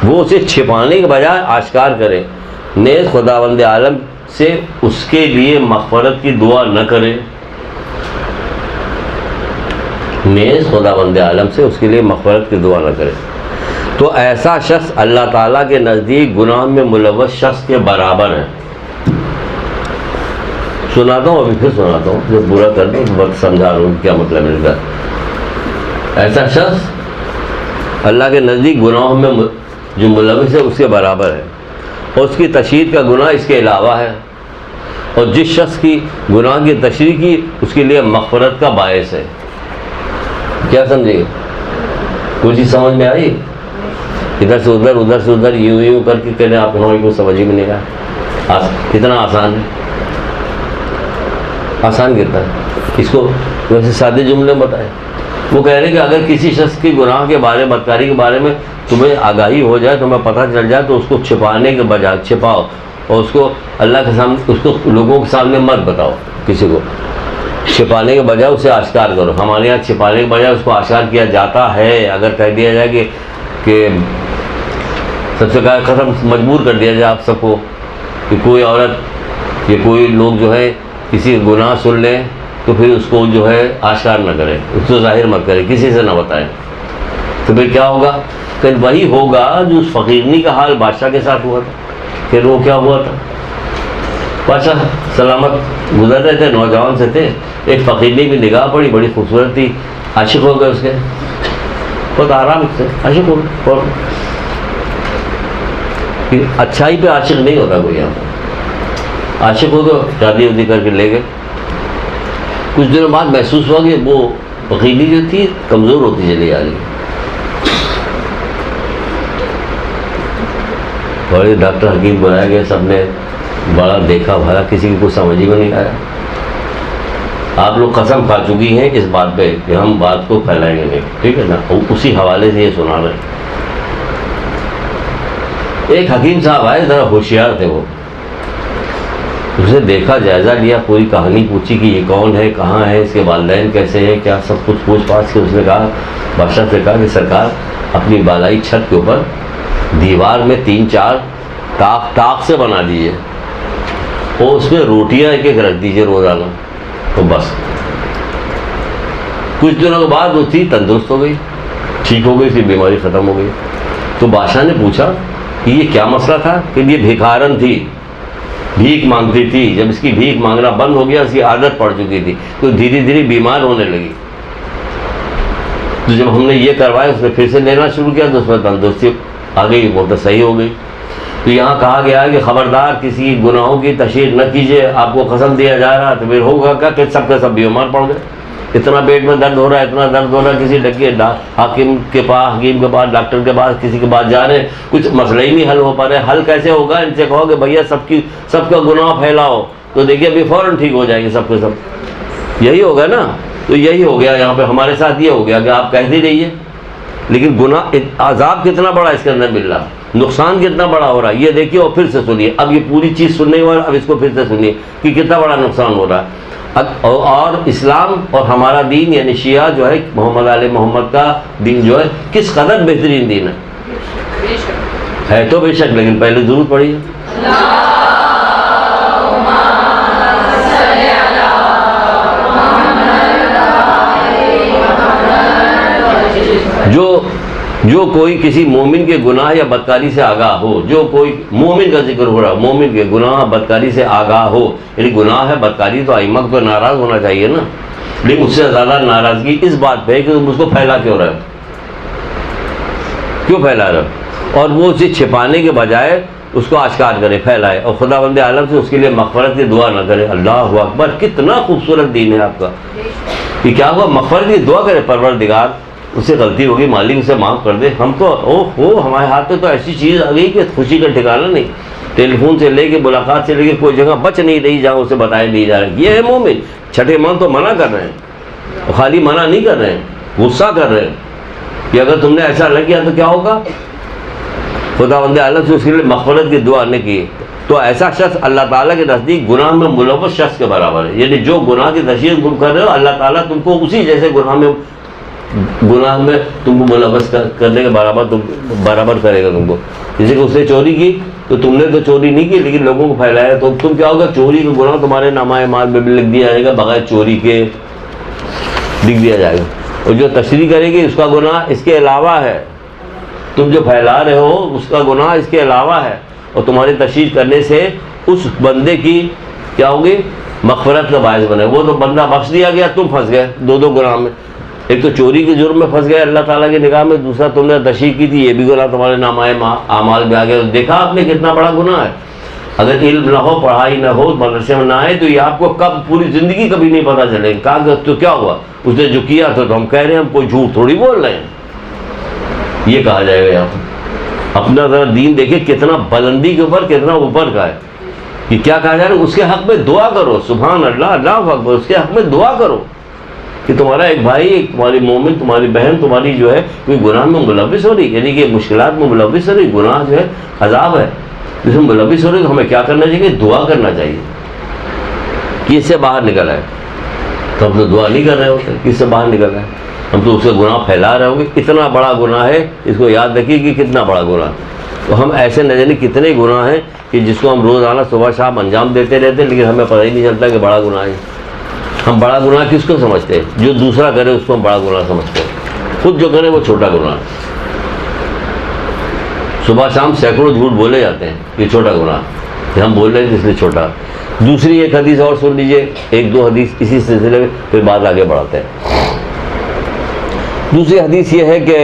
وہ اسے چھپانے کے بجائے آشکار کرے، نیز خداوند عالم سے اس کے لیے مغفرت کی دعا نہ کرے، نیز خداوند عالم سے اس کے لیے مغفرت کی دعا نہ کرے، تو ایسا شخص اللہ تعالیٰ کے نزدیک گناہ میں ملوث شخص کے برابر ہے۔ سناتا ہوں، ابھی پھر سناتا ہوں، جو برا کر دوں وقت سمجھا رہا ہوں کیا مطلب ہے اس کا۔ ایسا شخص اللہ کے نزدیک گناہوں میں جو ملوث ہے اس کے برابر ہے، اور اس کی تشہیر کا گناہ اس کے علاوہ ہے، اور جس شخص کی گناہ کی تشہیر کی اس کے لیے مغفرت کا باعث ہے۔ کیا سمجھے؟ کوئی چیز سمجھ میں آئی؟ ادھر سے ادھر، ادھر سے ادھر، یوں کر کے کہنے آپ کو سمجھ میں نہیں آیا، کتنا آسان ہے۔ آسان کتنا ہے، اس کو ویسے سادے جملے میں بتائیں. وہ کہہ رہے ہیں کہ اگر کسی شخص کی گناہ کے بارے میں، بدکاری کے بارے میں تمہیں آگاہی ہو جائے، تمہیں پتہ چل جائے، تو اس کو چھپانے کے بجائے چھپاؤ، اور اس کو اللہ کے سامنے، اس کو لوگوں کے سامنے مت بتاؤ. کسی کو چھپانے کے بجائے اسے آشکار کرو. ہمارے یہاں چھپانے کے بجائے اس کو آشکار کیا جاتا ہے. اگر کہہ دیا جائے کہ سب سے قسم مجبور کر دیا جائے آپ سب کو کہ کوئی عورت یا کوئی لوگ جو ہے کسی گناہ سن لیں تو پھر اس کو جو ہے آشکار نہ کرے، اس کو ظاہر مت کرے، کسی سے نہ بتائیں، تو پھر کیا ہوگا؟ کہ وہی ہوگا جو اس فقیرنی کا حال بادشاہ کے ساتھ ہوا تھا. پھر وہ کیا ہوا تھا؟ بادشاہ سلامت گزر رہے تھے، نوجوان سے تھے، ایک فقیرنی کی نگاہ پڑی، بڑی خوبصورت تھی، عاشق ہو گئے اس کے، بہت آرام سے عاشق ہو گئے. اور اچھائی پہ عاشق نہیں ہوتا کوئی، یہاں پر عاشق ہو گئے، شادی ودی کر کے لے گئے. کچھ دنوں بعد محسوس ہوا کہ وہ فقیرنی جو تھی کمزور ہوتی چلی آ رہی. بڑے ڈاکٹر حکیم بنائے گئے، سب نے بڑا دیکھا بھالا، کسی کی کچھ سمجھ میں نہیں آیا. آپ لوگ قسم کھا چکی ہیں اس بات پہ کہ ہم بات کو پھیلائیں گے نہیں، ٹھیک ہے نا؟ اسی حوالے سے یہ سنا رہے ہیں. ایک حکیم صاحب آئے، ذرا ہوشیار تھے وہ، اس نے دیکھا، جائزہ لیا، پوری کہانی پوچھی کہ یہ کون ہے، کہاں ہے، اس کے والدین کیسے ہیں، کیا سب کچھ پوچھ پاچھ کے اس نے کہا، بادشاہ سے کہا کہ سرکار اپنی بالائی چھت کے اوپر دیوار میں 3-4 ٹاق سے بنا دیجیے، اور اس میں روٹیاں ایک ایک رکھ دیجیے روزانہ، تو بس. کچھ دنوں کے بعد وہ تھی تندرست ہو گئی، ٹھیک ہو گئی، اس کی بیماری ختم ہو گئی. تو بادشاہ نے پوچھا کہ یہ کیا مسئلہ تھا؟ کہ یہ بھکارن تھی، بھیک مانگتی تھی. جب اس کی بھیک مانگنا بند ہو گیا، اس کی عادت پڑ چکی تھی، تو دھیرے دھیرے بیمار ہونے لگی. تو جب ہم نے یہ کروایا، اس نے پھر سے لینا شروع کیا، تو اس میں تندرستی آ گئی، وہ تو صحیح ہو گئی. تو یہاں کہا گیا ہے کہ خبردار کسی گناہوں کی تشہیر نہ کیجیے، آپ کو قسم دیا جا رہا. تو پھر ہوگا کیا کہ سب کے سب بیمار پڑ گئے. اتنا پیٹ میں درد ہو رہا ہے، اتنا درد ہو رہا ہے، کسی حکیم کے پاس ڈاکٹر کے پاس کسی کے پاس جا رہے ہیں، کچھ مسئلہ ہی نہیں حل ہو پا رہے. حل کیسے ہوگا؟ ان سے کہو کہ بھیا سب کا گناہ پھیلاؤ، تو دیکھیے ابھی فوراً ٹھیک ہو جائیں گے سب کے سب. یہی ہوگا نا؟ تو یہی ہو گیا یہاں پہ ہمارے ساتھ. یہ ہو گیا کہ آپ کہتے رہیے، لیکن گناہ عذاب کتنا بڑا اس کے اندر مل رہا، نقصان کتنا بڑا ہو رہا ہے. یہ دیکھیے اور پھر سے سنیے. اب یہ پوری چیز سننے کے بعد اب اس کو پھر سے سنیے کہ کتنا بڑا نقصان ہو رہا ہے. اور اسلام اور ہمارا دین یعنی شیعہ جو ہے، محمد علیہ محمد کا دین جو ہے، کس قدر بہترین دین ہے تو بے شک. لیکن پہلے ضرورت پڑی ہے. جو کوئی کسی مومن کے گناہ یا بدکاری سے آگاہ ہو، جو کوئی مومن کا ذکر ہو رہا، مومن کے گناہ بدکاری سے آگاہ ہو، یعنی گناہ ہے بدکاری تو ائمہ کو ناراض ہونا چاہیے نا، لیکن اس سے زیادہ ناراضگی اس بات پہ ہے کہ تم اس کو پھیلا کیوں رہے، کیوں پھیلا رہے. اور وہ اسے چھپانے کے بجائے اس کو آشکار کرے، پھیلائے، اور خدا بند عالم سے اس کے لیے مغفرت کی دعا نہ کرے. اللہ اکبر، کتنا خوبصورت دین ہے آپ کا. کہ کیا ہوا؟ مغفرت کی دعا کرے، پروردگار اس سے غلطی ہوگی، مالک اسے معاف کر دے. ہم تو ہمارے ہاتھ میں تو ایسی چیز آ گئی کہ خوشی کا ٹھکانا نہیں. ٹیلی فون سے لے کے، ملاقات سے لے کے، کوئی جگہ بچ نہیں رہی جہاں اسے بتایا نہیں جا رہا. یہ ہے مومن. چھٹے من تو منع کر رہے ہیں، خالی منع نہیں کر رہے ہیں، غصہ کر رہے ہیں کہ اگر تم نے ایسا نہ کیا تو کیا ہوگا. خدا بند عالم سے اس کے لیے مغفرت کی دعا نے کی، تو ایسا شخص اللہ تعالیٰ کے نزدیک گناہ میں ملوث شخص کے برابر ہے. یعنی جو گناہ کی تشہیر تم کر رہے ہو، اللہ تعالیٰ تم کو اسی جیسے گناہ میں تم کو ملوث کرنے کے برابر کرے گا تم کو. جیسے کہ اس نے چوری کی تو تم نے تو چوری نہیں کی، لیکن لوگوں کو پھیلایا، تو تم کیا ہوگا؟ چوری کا گناہ تمہارے نامہ اعمال میں بھی لکھ دیا جائے گا، بغیر چوری کے لکھ دیا جائے گا. اور جو تشریح کرے گی اس کا گناہ اس کے علاوہ ہے. تم جو پھیلا رہے ہو اس کا گناہ اس کے علاوہ ہے، اور تمہاری تشریح کرنے سے اس بندے کی کیا ہوگی؟ مغفرت کا باعث بنے. وہ تو بندہ بخش دیا گیا، تم پھنس گئے دو گناہ میں. ایک تو چوری کے جرم میں پھنس گئے اللہ تعالیٰ کی نگاہ میں، دوسرا تم نے تشریح کی تھی، یہ بھی گناہ تمہارے نامہ اعمال میں آ گیا. دیکھا آپ نے کتنا بڑا گناہ ہے. اگر علم نہ ہو، پڑھائی نہ ہو، مدرسے میں نہ آئے تو یہ آپ کو کب پوری زندگی کبھی نہیں پتہ چلے گا. کہا تو کیا ہوا؟ اس نے جو کیا تھا تو ہم کہہ رہے ہیں، ہم کوئی جھوٹ تھوڑی بول رہے ہیں. یہ کہا جائے گا. یہاں اپنا ذرا دین دیکھیں کتنا بلندی کے اوپر، کتنا اوپر کا ہے. کہ کیا کہا جا رہا ہے؟ اس کے حق میں دعا کرو، سبحان اللہ، اللہ اکبر، اس کے حق میں دعا کرو کہ تمہارا ایک بھائی، ایک تمہاری مومن، تمہاری بہن، تمہاری جو ہے کوئی گناہ میں ملوث ہو رہی، یعنی کہ مشکلات میں ملوث ہو رہی، گناہ جو ہے عذاب ہے جس میں ملوث ہو رہی، تو ہمیں کیا کرنا چاہیے؟ دعا کرنا چاہیے کہ اس سے باہر نکل آئے۔ تو ہم تو دعا نہیں کر رہے ہوتے کہ اس سے باہر نکل آئے، ہم تو اس سے گناہ پھیلا رہے ہوں گے۔ اتنا بڑا گناہ ہے، اس کو یاد رکھیے کہ کتنا بڑا گناہ۔ تو ہم ایسے نہ جانے کتنے گناہ ہیں کہ جس کو ہم روزانہ صبح شام انجام دیتے رہتے ہیں، لیکن ہمیں پتہ ہی نہیں چلتا کہ بڑا گناہ ہے۔ ہم بڑا گناہ کس کو سمجھتے ہیں؟ جو دوسرا کرے اس کو ہم بڑا گناہ سمجھتے ہیں، خود جو کرے وہ چھوٹا گناہ ہے۔ صبح شام سینکڑوں جھوٹ بولے جاتے ہیں، یہ چھوٹا گناہ ہے، ہم بول رہے ہیں اس لیے چھوٹا۔ دوسری ایک حدیث اور سن لیجئے، ایک دو حدیث اسی سلسلے میں، پھر بات آگے بڑھاتے ہیں۔ دوسری حدیث یہ ہے کہ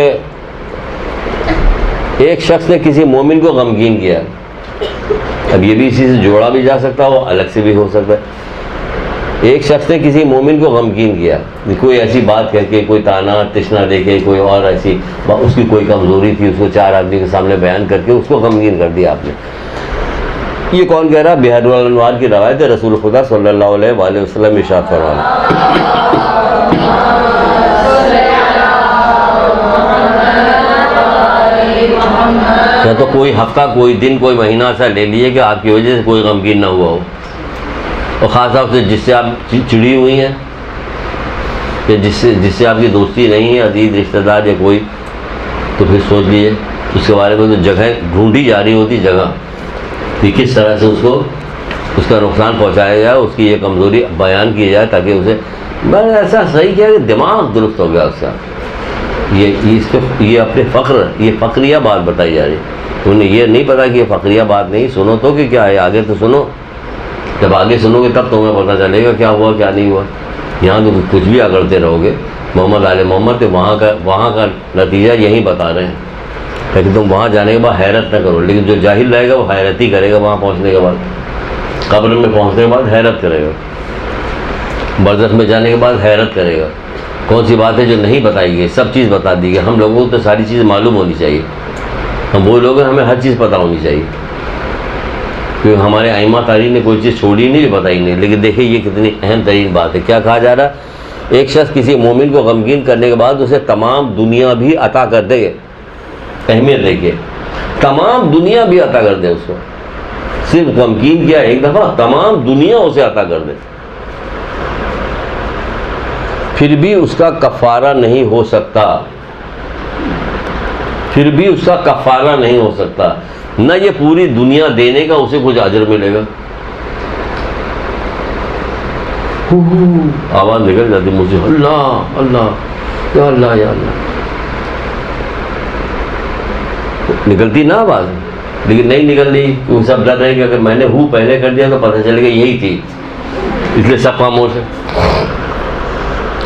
ایک شخص نے کسی مومن کو غمگین کیا، اب یہ بھی اسی سے جوڑا بھی جا سکتا ہو، الگ سے بھی ہو سکتا ہے۔ ایک شخص نے کسی مومن کو غمگین کیا، کوئی ایسی بات کہہ کے، کوئی تانا تشنا دے کے، کوئی اور ایسی اس کی کوئی کمزوری تھی، اس کو چار آدمی کے سامنے بیان کر کے اس کو غمگین کر دیا آپ نے۔ یہ کون کہہ رہا؟ بحر الانوار کی روایت ہے، رسول خدا صلی اللہ علیہ وآلہ وسلم ارشاد فرمایا، یا تو کوئی ہفتہ، کوئی دن، کوئی مہینہ ایسا لے لیے کہ آپ کی وجہ سے کوئی غمگین نہ ہوا ہو، اور خاص طور سے جس سے آپ چڑی ہوئی ہیں، یا جس سے آپ کی دوستی نہیں ہے، عزیز رشتہ دار یا کوئی، تو پھر سوچ لیجیے اس کے بارے میں۔ تو جگہ ڈھونڈی جا رہی ہوتی جگہ کہ کس طرح سے اس کا نقصان پہنچایا جائے، اس کی یہ کمزوری بیان کی جائے، تاکہ اسے میں نے ایسا صحیح کیا کہ دماغ درست ہو گیا اس کا۔ یہ اپنے یہ فقریہ بات بتائی جا رہی، انہیں یہ نہیں پتا کہ یہ فقریہ بات نہیں، سنو تو کہ کیا ہے، آگے تو سنو، جب آگے سنو گے تب تمہیں پتہ چلے گا کیا ہوا کیا نہیں ہوا۔ یہاں تو کچھ بھی اگڑتے رہو گے، محمد آل محمد تو وہاں کا نتیجہ یہی بتا رہے ہیں، لیکن تم وہاں جانے کے بعد حیرت نہ کرو، لیکن جو جاہل رہے گا وہ حیرت ہی کرے گا، وہاں پہنچنے کے بعد، قبر میں پہنچنے کے بعد حیرت کرے گا، برزخ میں جانے کے بعد حیرت کرے گا۔ کون سی بات ہے جو نہیں بتائی گئی؟ سب چیز بتا دی گئی۔ ہم لوگوں کو تو ساری چیز معلوم ہونی چاہیے، ہم وہ لوگ ہیں، ہمیں ہر چیز پتہ ہونی چاہیے، کیونکہ ہمارے ائمہ تاریخ نے کوئی چیز چھوڑی نہیں، بتائی نہیں۔ لیکن دیکھیں یہ کتنی اہم ترین بات ہے، کیا کہا جا رہا ہے؟ ایک شخص کسی مومن کو غمگین کرنے کے بعد اسے تمام دنیا بھی عطا کر دے، اہمیت دیکھیے، تمام دنیا بھی عطا کر دے اس کو، صرف غمگین کیا ایک دفعہ، تمام دنیا اسے عطا کر دے، پھر بھی اس کا کفارہ نہیں ہو سکتا، پھر بھی اس کا کفارہ نہیں ہو سکتا، نہ یہ پوری دنیا دینے کا اسے کچھ اجر ملے گا۔ آواز نکل جاتی مجھ سے، اللہ اللہ یا اللہ یا اللہ، نکلتی نا آواز، لیکن نہیں نکل رہی، کیونکہ سب ڈر رہے کہ اگر میں نے پہلے کر دیا تو پتہ چلے گا یہی تھی، اس لیے سب خاموش ہے۔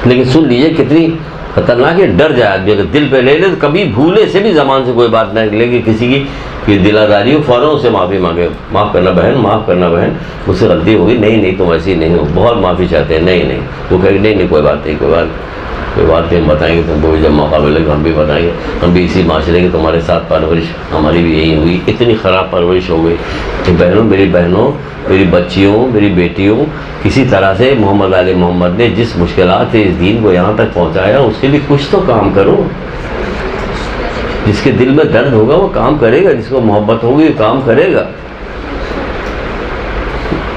لیکن سن لیجیے کتنی خطرناک ہے، ڈر جائے آدمی، اگر دل پہ لے لے تو کبھی بھولے سے بھی زبان سے کوئی بات نہ نکلے کہ کسی کی یہ دلاداری ہو، فوراً اسے معافی مانگے، معاف کرنا بہن، معاف کرنا بہن، مجھ سے غلطی ہوگی، نہیں تم ایسی نہیں ہو، بہت معافی چاہتے ہیں، نہیں وہ کہے نہیں کوئی بات نہیں، کوئی بات نہیں، ہم بتائیں گے تم کو بھی، جب موقع ملے گا ہم بھی بتائیں گے، ہم بھی اسی معاشرے کے تمہارے ساتھ پرورش ہماری بھی یہی ہوئی، اتنی خراب پرورش ہو گئی کہ بہنوں، میری بچیوں، میری بیٹیوں، کسی طرح سے محمد علی محمد نے جس مشکلات سے اس دین کو یہاں تک پہنچایا، اس کے لیے کچھ تو کام کرو۔ جس کے دل میں درد ہوگا وہ کام کرے گا، جس کو محبت ہوگی وہ کام کرے گا۔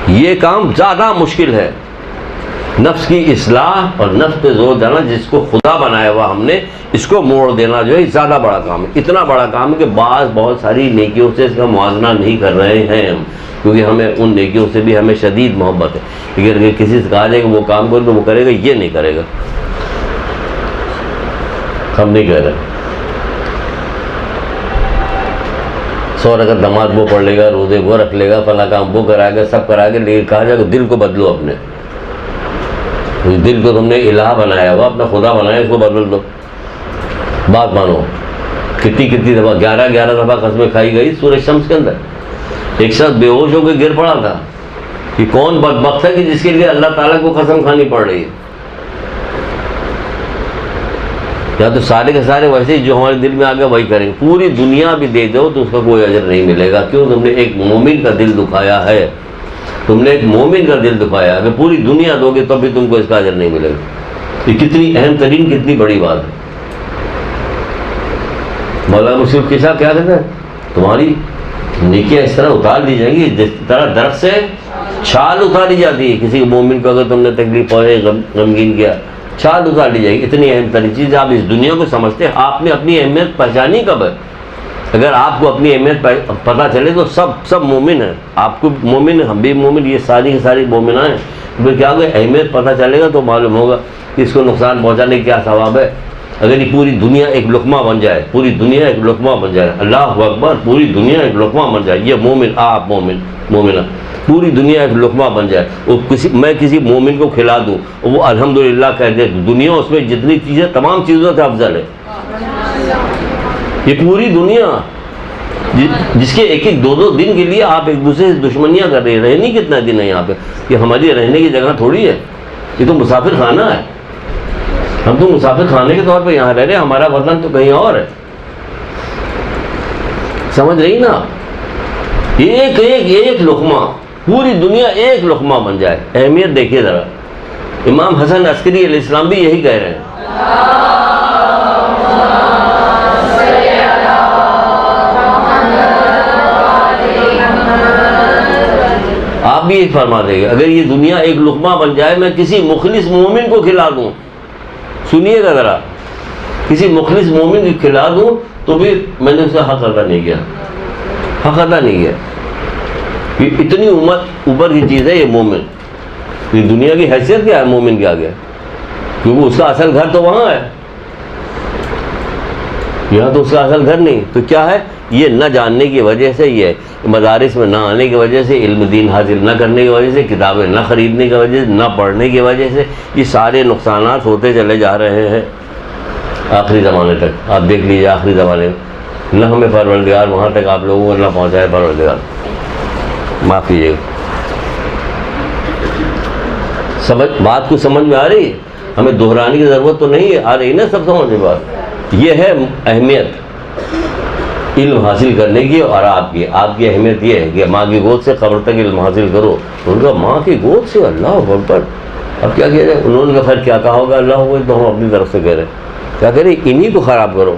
یہ کام زیادہ مشکل ہے، نفس کی اصلاح اور نفس پہ زور دینا، جس کو خدا بنایا ہوا ہم نے، اس کو موڑ دینا جو ہے زیادہ بڑا کام ہے، اتنا بڑا کام ہے کہ بہت ساری نیکیوں سے اس کا موازنہ نہیں کر رہے ہیں ہم، کیونکہ ہمیں ان نیکیوں سے بھی ہمیں شدید محبت ہے، لیکن اگر کسی سے کہا جائے کہ وہ کام کرے تو وہ کرے گا، یہ نہیں کرے گا، ہم نہیں کہہ رہے۔ 100 رکعت نماز وہ پڑھ لے گا، روزے وہ رکھ لے گا، فلاں کام وہ کرائے گا، سب کرائے گا، لیکن کہا جائے کہ دل کو بدلو، اپنے دل کو تم نے الہ بنایا ہوا، اپنا خدا بنایا، اس کو بدل دو، بات مانو۔ کتنی دفعہ 11 دفعہ قسمیں کھائی گئی سورہ شمس کے اندر۔ ایک شخص بے ہوش ہو کے گر پڑا تھا کہ کون بدبخت ہے کہ جس کے لیے اللہ تعالیٰ کو قسم کھانی پڑ رہی ہے، یا تو سارے کے سارے ویسے ہی جو ہمارے دل میں آ گیا وہی کریں گے، پوری دنیا بھی دے دو تو اس کا کوئی اجر نہیں ملے گا، کیوں؟ تم نے ایک مومن کا دل دکھایا ہے، تم نے ایک مومن کا دل دکھایا، اگر پوری دنیا دو گے تب بھی تم کو اس کا اجر نہیں ملے گا۔ یہ کتنی اہم ترین، کتنی بڑی بات ہے۔ مولانا مشرف کے صاحب کیا کہتے ہیں، تمہاری نیکیاں اس طرح اتار دی جائیں گی جس طرح درخت سے چھال اتاری جاتی ہے۔ کسی مومن کو اگر تم نے تکلیف پہنچائی، غمگین کیا، چھال اتار دی جائے گی۔ اتنی اہم ترین چیز آپ اس دنیا کو سمجھتے ہیں، آپ نے اپنی اہمیت پہچانی کب ہے؟ اگر آپ کو اپنی اہمیت پتہ چلے تو سب مومن ہیں، آپ کو مومن ہیں، ہم بھی مومن، یہ ساری کی ساری مومنہ ہیں۔ پھر کیا ہوگا، اہمیت پتہ چلے گا تو معلوم ہوگا کہ اس کو نقصان پہنچانے کا کیا ثواب ہے۔ اگر یہ پوری دنیا ایک لقمہ بن جائے، پوری دنیا ایک لقمہ بن جائے، اللہ اکبر، پوری دنیا ایک لقمہ بن جائے، یہ مومن، آپ مومن، مومنہ، پوری دنیا ایک لقمہ بن جائے، میں کسی مومن کو کھلا دوں، وہ الحمدللہ کہہ دے، دنیا اس میں جتنی چیزیں تمام چیزوں سے افضل ہے۔ یہ پوری دنیا جس کے ایک ایک دو دو دن کے لیے آپ ایک دوسرے سے دشمنیاں کر رہے ہیں، رہنی کتنا دن ہے یہاں پہ؟ یہ ہماری رہنے کی جگہ تھوڑی ہے، یہ تو مسافر خانہ ہے۔ ہم تو مسافر خانے کے طور پہ یہاں رہ رہے ہیں، ہمارا وطن تو کہیں اور ہے۔ سمجھ رہی نا؟ ایک ایک ایک لقمہ، پوری دنیا ایک لقمہ بن جائے، اہمیت دیکھیے ذرا۔ امام حسن عسکری علیہ السلام بھی یہی کہہ رہے ہیں۔ آپ بھی ایک فرما دیں گے، اگر یہ دنیا ایک لقمہ بن جائے، میں کسی مخلص مومن کو کھلا دوں، سنیے گا ذرا، کسی مخلص مومن کو کھلا دوں تو بھی میں نے اسے حق ادا نہیں کیا، حق ادا نہیں کیا۔ یہ اتنی اوپر کی چیز ہے یہ مومن۔ یہ دنیا کی حیثیت کیا ہے مومن کے آگے؟ کیونکہ اس کا اصل گھر تو وہاں ہے، یہاں تو اس کا اصل گھر نہیں۔ تو کیا ہے، یہ نہ جاننے کی وجہ سے، یہ مدارس میں نہ آنے کی وجہ سے، علم دین حاصل نہ کرنے کی وجہ سے، کتابیں نہ خریدنے کی وجہ سے، نہ پڑھنے کی وجہ سے، یہ سارے نقصانات ہوتے چلے جا رہے ہیں آخری زمانے تک۔ آپ دیکھ لیجیے آخری زمانے میں، نہ ہمیں پروردگار وہاں تک آپ لوگوں کو نہ پہنچائے پروردگار، معاف کیجیے گا۔ بات کو سمجھ میں آ رہی ہے؟ ہمیں دہرانے کی ضرورت تو نہیں ہے، آ رہی نا سب سمجھ میں بات؟ یہ ہے اہمیت علم حاصل کرنے کی، اور آپ کی اہمیت یہ ہے کہ ماں کی گود سے قبر تک علم حاصل کرو۔ تو ان کا ماں کی گود سے، اللہ اکبر، اب کیا کیا جائے؟ انہوں نے پھر کیا کہا ہوگا اللہ کو، تو ہم اپنی طرف سے کہہ رہے ہیں، کیا کہہ رہے ہیں، انہی کو خراب کرو۔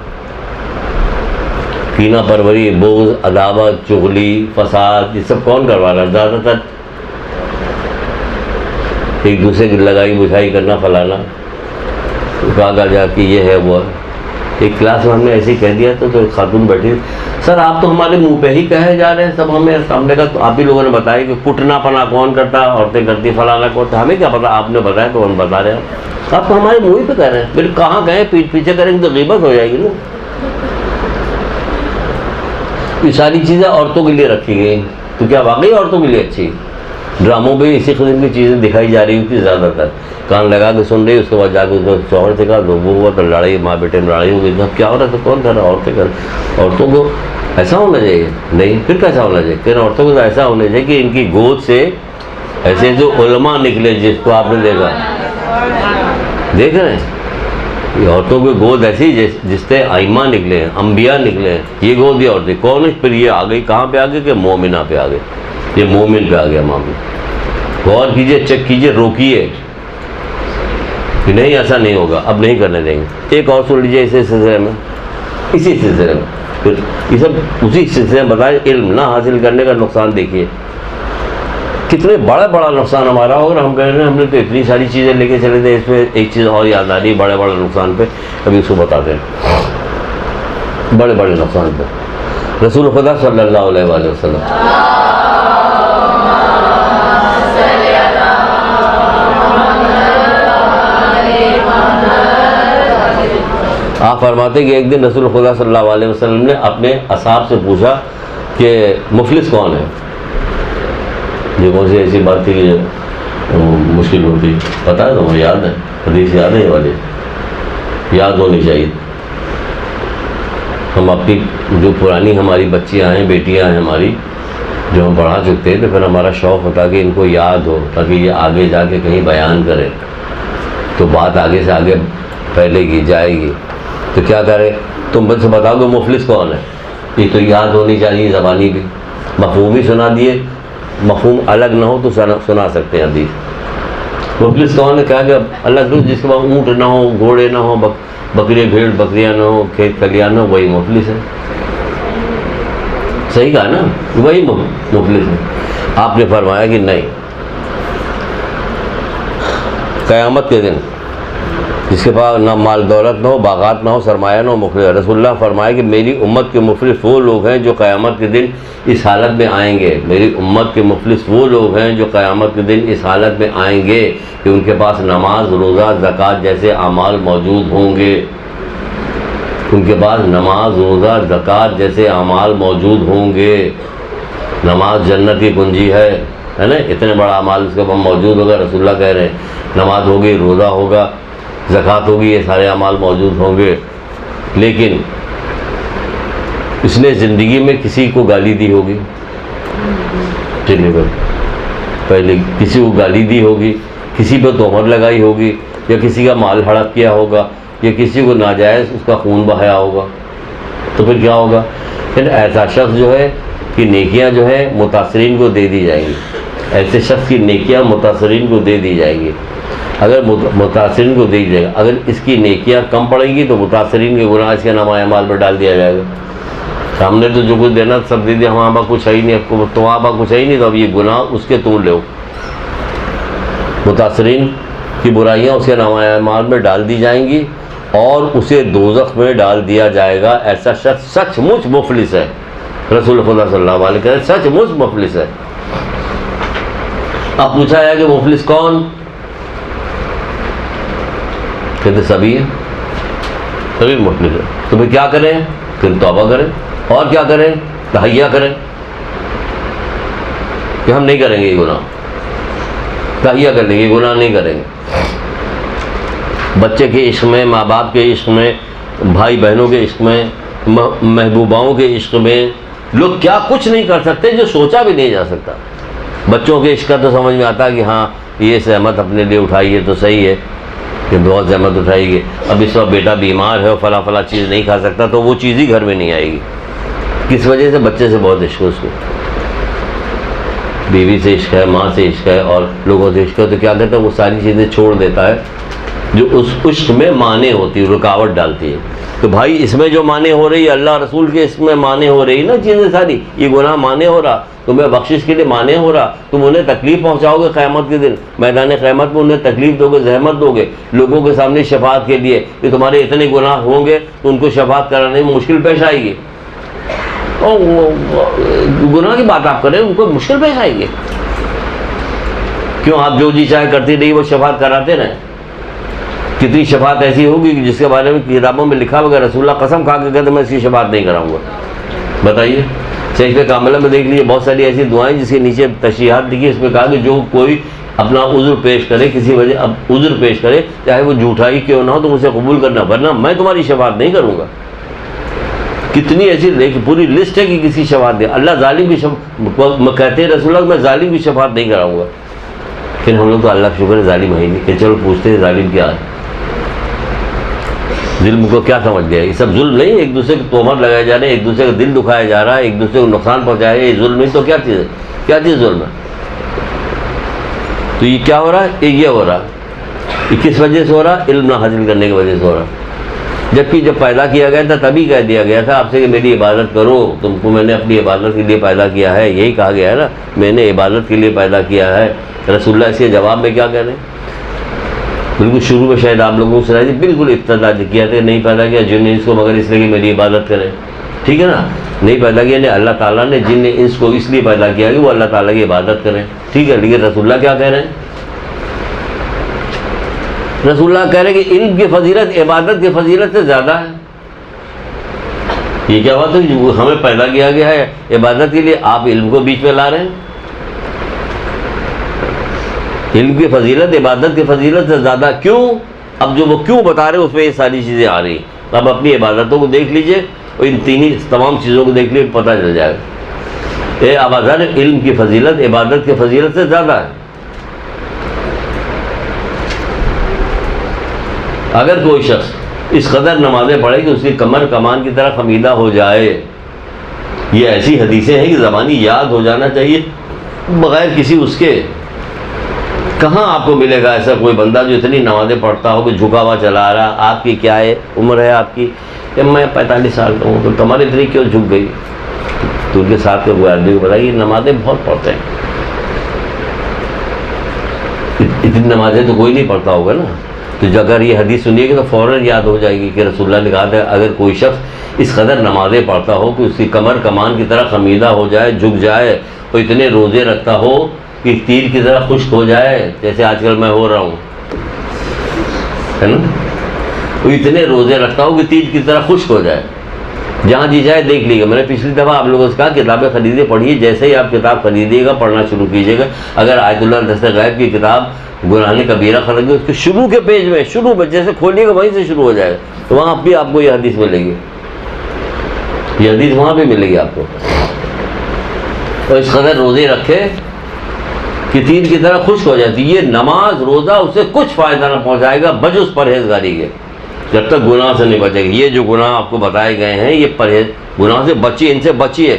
کینہ پروری، بغض، عداوت، چغلی، فساد، یہ سب کون کروا رہا ہے؟ زیادہ تر ایک دوسرے کی لگائی بجھائی کرنا، فلانا، کہا جا کہ یہ ہے وہ ہے۔ ایک کلاس میں ہم نے ایسے ہی کہہ دیا تو ایک خاتون بیٹھی، سر آپ تو ہمارے منہ پہ ہی کہے جا رہے ہیں سب، ہمیں سامنے کا تو آپ ہی لوگوں نے بتایا کہ کٹنا پنا کون کرتا، عورتیں کرتی، فلانا کون، ہمیں کیا پتا، آپ نے بتایا تو ہم بتا رہے ہیں، آپ تو ہمارے منہ ہی پہ کہہ رہے ہیں۔ پھر کہاں گئے، پیچھے کریں گے تو غیبت ہو جائے گی نا۔ یہ ساری چیزیں عورتوں کے لیے رکھی گئی، تو کیا واقعی عورتوں کے لیے اچھی؟ ڈراموں پہ اسی قسم کی چیزیں دکھائی جا رہی ہوتی زیادہ تر، کان لگا کے سن رہی، اس کے بعد جا کے شوہر سے کہا تو وہ ہوا تو لڑائی، ماں بیٹے میں لڑائی ہو گئی، اب کیا ہو رہا ہے تو کون کر رہا ہے؟ عورتیں کر، عورتوں کو ایسا ہونا چاہیے نہیں، پھر کیسا ہونا چاہیے؟ پھر عورتوں کو تو ایسا ہونا چاہیے کہ ان کی گود سے ایسے جو علماء نکلے، جس کو آپ نے دیکھا، دیکھ رہے ہیں، یہ عورتوں کی گود ایسی جس سے ائمہ نکلے ہیں، انبیاء نکلے ہیں، یہ گود یہ عورتیں کون ہے؟ پھر یہ آ گئی کہاں پہ آ گئی کہ مومنہ پہ آ گئے، یہ مومن پہ آ گیا معاملہ۔ غور کیجئے، چیک کیجئے، روکیے کہ نہیں ایسا نہیں ہوگا، اب نہیں کرنے دیں گے۔ ایک اور سن لیجیے اسی سلسلے میں، پھر یہ سب اسی سلسلے میں بتائیں، علم نہ حاصل کرنے کا نقصان دیکھیے کتنے بڑا نقصان ہمارا ہوگا۔ ہم کہہ رہے ہیں ہم نے تو اتنی ساری چیزیں لے کے چلے تھے، اس پہ ایک چیز اور یاد آ رہی ہے بڑے نقصان پہ، ابھی اس کو بتاتے ہیں بڑے نقصان پہ۔ رسول خدا صلی اللہ علیہ وآلہ وسلم آپ فرماتے کہ ایک دن رسول خدا صلی اللہ علیہ وسلم نے اپنے اصحاب سے پوچھا کہ مفلس کون ہے؟ یہ کون سی ایسی بات تھی کہ مشکل ہوتی، پتہ ہے تمہیں، یاد ہے حدیث یاد ہے یہ والی، یاد ہونی چاہیے۔ ہم اپنی جو پرانی ہماری بچیاں ہیں، بیٹیاں ہیں ہماری، جو ہم پڑھا چکتے ہیں، تو پھر ہمارا شوق ہوتا کہ ان کو یاد ہو تاکہ یہ آگے جا کے کہیں بیان کرے تو بات آگے سے آگے پھیلے گی، جائے گی۔ تو کیا کرے، تم مجھ سے بتاؤ کہ مفلس کون ہے؟ یہ تو یاد ہونی چاہیے، زبانی بھی مفہوم ہی سنا دیے، مفہوم الگ نہ ہو تو سنا سکتے ہیں حدیث۔ مفلس کون ہے؟ کہا کہ اللہ تعالیٰ جس کے پاس اونٹ نہ ہو، گھوڑے نہ ہو، بکریاں بھیڑ بکریاں نہ ہو، کھیت کھلیان نہ ہو، وہی مفلس ہے۔ صحیح کہا نا، وہی مفلس ہے۔ آپ نے فرمایا کہ نہیں، قیامت کے دن جس کے پاس نہ مال دولت نہ ہو، باغات نہ ہو، سرمایہ نہ ہو، مفلس۔ رسول اللہ فرمایا کہ میری امت کے مفلس وہ لوگ ہیں جو قیامت کے دن اس حالت میں آئیں گے، میری امت کے مفلس وہ لوگ ہیں جو قیامت کے دن اس حالت میں آئیں گے کہ ان کے پاس نماز، روزہ، زکوٰۃ جیسے اعمال موجود ہوں گے، ان کے پاس نماز، روزہ، زکوٰۃ جیسے اعمال موجود ہوں گے۔ نماز جنت کی کنجی ہے نا، اتنے بڑا اعمال اس کے پاس موجود ہوگا۔ رسول اللہ کہہ رہے ہیں نماز ہوگی، روزہ ہوگا، زکوٰۃ ہوگی، یہ سارے اعمال موجود ہوں گے، لیکن اس نے زندگی میں کسی کو گالی دی ہوگی، پہلے کسی کو گالی دی ہوگی، کسی پہ تہمت لگائی ہوگی، یا کسی کا مال ہڑپ کیا ہوگا، یا کسی کو ناجائز اس کا خون بہایا ہوگا، تو پھر کیا ہوگا؟ پھر ایسا شخص جو ہے کہ نیکیاں جو ہے متاثرین کو دے دی جائیں گی، ایسے شخص کی نیکیاں متاثرین کو دے دی جائیں گی۔ اگر متاثرین کو دے دی جائے گا، اگر اس کی نیکیاں کم پڑیں گی تو متاثرین کے گناہ اس کے نامہ اعمال پر ڈال دیا جائے گا۔ سامنے تو جو کچھ دینا سب دے دیا، ہمارے پاس کچھ ہے ہی نہیں، تمہارے پاس کچھ ہے ہی نہیں، تو اب یہ گناہ اس کے تم لو۔ متاثرین کی برائیاں اس کے نامہ اعمال میں ڈال دی جائیں گی اور اسے دوزخ میں ڈال دیا جائے گا۔ ایسا شخص سچ مچ مفلس ہے، رسول خدا صلی اللہ علیہ وسلم سچ مچ مفلس ہے۔ اب پوچھا ہے کہ مفلس کون؟ کہتے سبھی ہیں، سبھی مفلس ہے۔ تو پھر کیا کریں؟ پھر توبہ کریں، اور کیا کریں؟ تہیہ کریں کہ ہم نہیں کریں گے یہ گناہ، تہیہ کر لیں گے، یہ گناہ نہیں کریں گے۔ بچے کے عشق میں، ماں باپ کے عشق میں، بھائی بہنوں کے عشق میں، محبوباؤں کے عشق میں لوگ کیا کچھ نہیں کر سکتے جو سوچا بھی نہیں جا سکتا۔ بچوں کے عشق کا تو سمجھ میں آتا ہے کہ ہاں یہ زحمت اپنے لیے اٹھائی ہے تو صحیح ہے کہ بہت زحمت اٹھائی گی، اب اس وقت بیٹا بیمار ہے اور فلاں فلاں چیز نہیں کھا سکتا تو وہ چیز ہی گھر میں نہیں آئے گی۔ کس وجہ سے؟ بچے سے بہت عشق ہے اس کو، بیوی سے عشق ہے، ماں سے عشق ہے اور لوگوں سے عشق ہے، تو کیا کہتا ہے وہ ساری چیزیں چھوڑ دیتا ہے جو اس عشق میں مانع ہوتی ہے، رکاوٹ ڈالتی ہے۔ تو بھائی اس میں جو مانع ہو رہی ہے، اللہ رسول کے اس میں مانع ہو رہی نا چیزیں ساری، یہ گناہ مانع ہو رہا، تمہیں بخشش کے لیے مانع ہو رہا، تم انہیں تکلیف پہنچاؤ گے قیامت کے دن، میدان قیامت میں انہیں تکلیف دو گے، زحمت دو گے لوگوں کے سامنے شفاعت کے لیے کہ تمہارے اتنے گناہ ہوں گے تو ان کو شفاعت کرانے میں مشکل پیش آئے گی۔ اور گناہ کی بات آپ کریں، ان کو مشکل پیش آئے گی، کیوں؟ آپ جو جی چاہے کرتی رہی، وہ شفاعت کراتے رہیں۔ کتنی شفاعت ایسی ہوگی کہ جس کے بارے میں کتابوں میں لکھا ہوگا، رسول اللہ قسم کھا کے کہتے میں اس کی شفاعت نہیں کراؤں گا۔ بتائیے، صحیفہ کاملہ میں دیکھ لیجیے، بہت ساری ایسی دعائیں جس کے نیچے تشریحات لکھی، اس میں کہا کہ جو کوئی اپنا عذر پیش کرے، کسی وجہ اب عذر پیش کرے، چاہے وہ جھوٹائی کیوں نہ ہو، تو اسے قبول کرنا، ورنہ میں تمہاری شفاعت نہیں کروں گا۔ کتنی ایسی پوری لسٹ ہے کہ کسی شفاعت دے۔ اللہ ظالم کی کہتے ہیں رسول اللہ میں ظالم کی شفاعت نہیں کراؤں گا، پھر ہم لوگ تو اللہ کا شکر ہے ظالم ہے ہی نہیں، کہ چلو پوچھتے ہیں ظالم کیا ہے، ظلم کو کیا سمجھ گیا؟ یہ سب ظلم نہیں، ایک دوسرے کو تہمت لگائے جا رہے ہیں، ایک دوسرے کا دل دکھایا جا رہا ہے، ایک دوسرے کو نقصان پہنچایا ہے، یہ ظلم نہیں تو کیا چیز ہے؟ کیا چیز ظلم ہے؟ تو یہ کیا ہو رہا ہے؟ یہ ہو رہا ہے، یہ کس وجہ سے ہو رہا ہے؟ علم نہ حاصل کرنے کی وجہ سے ہو رہا ہے۔ جبکہ جب پیدا کیا گیا تھا تبھی کہہ دیا گیا تھا آپ سے کہ میری عبادت کرو، تم کو میں نے اپنی عبادت کے لیے پیدا کیا ہے، یہی کہا گیا ہے نا، میں نے عبادت کے لیے پیدا کیا ہے۔ رسول اللہ اس کے جواب میں کیا کہہ رہے ہیں؟ بالکل شروع میں شاید آپ لوگوں کو سنائی تھی، بالکل ابتدا کیا تھا، نہیں پیدا کیا جن انس کو مگر اس لیے کہ میری عبادت کریں، ٹھیک ہے نا، نہیں پیدا کیا نہیں، اللہ تعالیٰ نے جن انس کو اس لیے پیدا کیا کہ وہ اللہ تعالیٰ کی عبادت کریں، ٹھیک ہے۔ لیکن رسول اللہ کیا کہہ رہے ہیں؟ رسول اللہ کہہ رہے ہیں کہ علم کی فضیلت عبادت کی فضیلت سے زیادہ ہے۔ یہ کیا بات ہے؟ ہمیں پیدا کیا گیا ہے عبادت کے لیے، آپ علم کو بیچ میں لا رہے ہیں۔ علم کی فضیلت عبادت کی فضیلت سے زیادہ کیوں؟ اب جو وہ کیوں بتا رہے ہیں اس میں یہ ساری چیزیں آ رہی ہیں۔ اب اپنی عبادتوں کو دیکھ لیجئے اور ان تمام چیزوں کو دیکھ لیجیے، پتہ چل جائے گا۔ اے ابازر، علم کی فضیلت عبادت کی فضیلت سے زیادہ ہے۔ اگر کوئی شخص اس قدر نمازیں پڑھے کہ اس کی کمر کمان کی طرح خمیدہ ہو جائے، یہ ایسی حدیثیں ہیں کہ زبانی یاد ہو جانا چاہیے بغیر کسی اس کے کہاں آپ کو ملے گا ایسا کوئی بندہ جو اتنی نمازیں پڑھتا ہو کہ جھکا ہوا چلا رہا. آپ کی کیا ہے عمر ہے آپ کی؟ کہ میں 45 سال کا ہوں. تو تمہاری اتنی کیوں جھک گئی؟ تو ان کے ساتھ کے کوئی آدمی کو بتائیے نمازیں بہت پڑھتے ہیں. اتنی نمازیں تو کوئی نہیں پڑھتا ہوگا نا. تو جو اگر یہ حدیث سنیے گی تو فوراً یاد ہو جائے گی کہ رسول اللہ نے کہا تھا اگر کوئی شخص اس قدر نمازیں پڑھتا ہو کہ اس کی کمر کمان کی طرح خمیدہ ہو جائے, جھک جائے, اور اتنے روزے رکھتا ہو کہ تیر کی طرح خشک ہو جائے, جیسے آج کل میں ہو رہا ہوں, ہے نا, وہ اتنے روزے رکھتا ہو کہ تیر کی طرح خشک ہو جائے, جہاں جی جائے دیکھ لیے گا. میں نے پچھلی دفعہ آپ لوگوں سے کہا کتابیں خریدے پڑھیے, جیسے ہی آپ کتاب خریدیے گا پڑھنا شروع کیجیے گا. اگر آیت اللہ دست غیب کی کتاب گناہ کبیرہ خرید اس کے شروع کے پیج میں, شروع میں جیسے کھولیے گا وہیں سے شروع ہو جائے گا, تو وہاں بھی آپ کو یہ حدیث ملے گی, یہ حدیث وہاں پہ ملے گی آپ کو. اور اس قدر روزے رکھے کہ تیر کی طرح خشک ہو جاتی. یہ نماز روزہ اسے کچھ فائدہ نہ پہنچائے گا بجز پرہیزگاری کے, جب تک گناہ سے نہیں بچے گی. یہ جو گناہ آپ کو بتائے گئے ہیں یہ پرہیز گناہ سے بچیے, ان سے بچیے.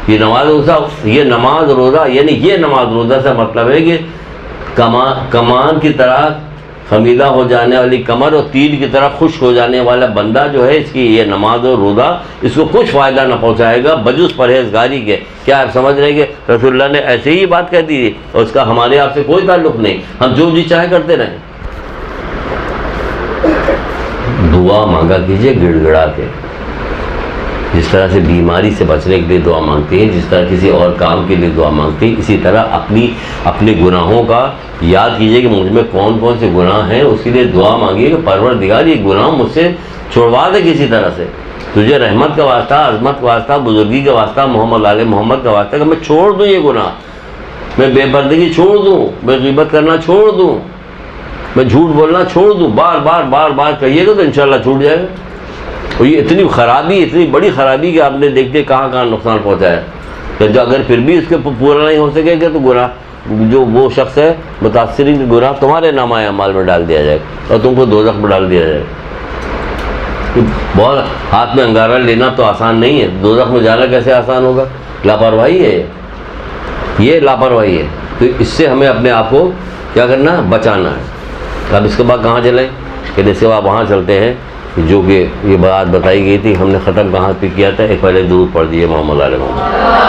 یہ نماز روزہ, یہ نماز روزہ یعنی یہ نماز روزہ سے مطلب ہے کہ کمان کی طرح خمیدہ ہو جانے والی کمر اور تیر کی طرح خشک ہو جانے والا بندہ جو ہے, اس کی یہ نماز اور روزہ اس کو کچھ فائدہ نہ پہنچائے گا بجز پرہیزگاری کے. کیا آپ سمجھ رہے ہیں کہ رسول اللہ نے ایسے ہی بات کہہ دی اور اس کا ہمارے آپ سے کوئی تعلق نہیں, ہم جو جی چاہے کرتے رہیں. دعا مانگا کیجیے گڑ گڑا کے, جس طرح سے بیماری سے بچنے کے لیے دعا مانگتے ہیں, جس طرح کسی اور کام کے لیے دعا مانگتے ہیں, اسی طرح اپنے گناہوں کا یاد کیجئے کہ مجھ میں کون کون سے گناہ ہیں, اس کے لیے دعا مانگیے کہ پروردگار یہ گناہ مجھ سے چھوڑوا دے کسی طرح سے. تجھے رحمت کا واسطہ, عظمت کا واسطہ, بزرگی کا واسطہ, محمد علیہ محمد کا واسطہ کہ میں چھوڑ دوں یہ گناہ, میں بے پردگی چھوڑ دوں, میں غیبت کرنا چھوڑ دوں, میں جھوٹ بولنا چھوڑ دوں. بار بار بار بار کہیے گا تو انشاءاللہ چھوٹ جائے گا. اور یہ اتنی خرابی, اتنی بڑی خرابی کہ آپ نے دیکھتے کہاں کہاں نقصان پہنچایا. کہ جو اگر پھر بھی اس کے پورا نہیں ہو سکے گا تو گناہ جو وہ شخص ہے متاثرین کے گناہ تمہارے نامہ اعمال میں ڈال دیا جائے اور تم کو دوزخ میں ڈال دیا جائے. بہت ہاتھ میں انگارہ لینا تو آسان نہیں ہے, دوزخ میں جانا کیسے آسان ہوگا؟ لاپرواہی ہے, یہ لاپرواہی ہے. تو اس سے ہمیں اپنے آپ کو کیا کرنا ہے, بچانا ہے. اب اس کے بعد کہاں چلیں کہ اس کے بعد وہاں چلتے ہیں جو کہ یہ بات بتائی گئی تھی. ہم نے ختم کہاں پہ کیا تھا؟ ایک پہلے درود پڑھ دیے محمد علیہ محمد.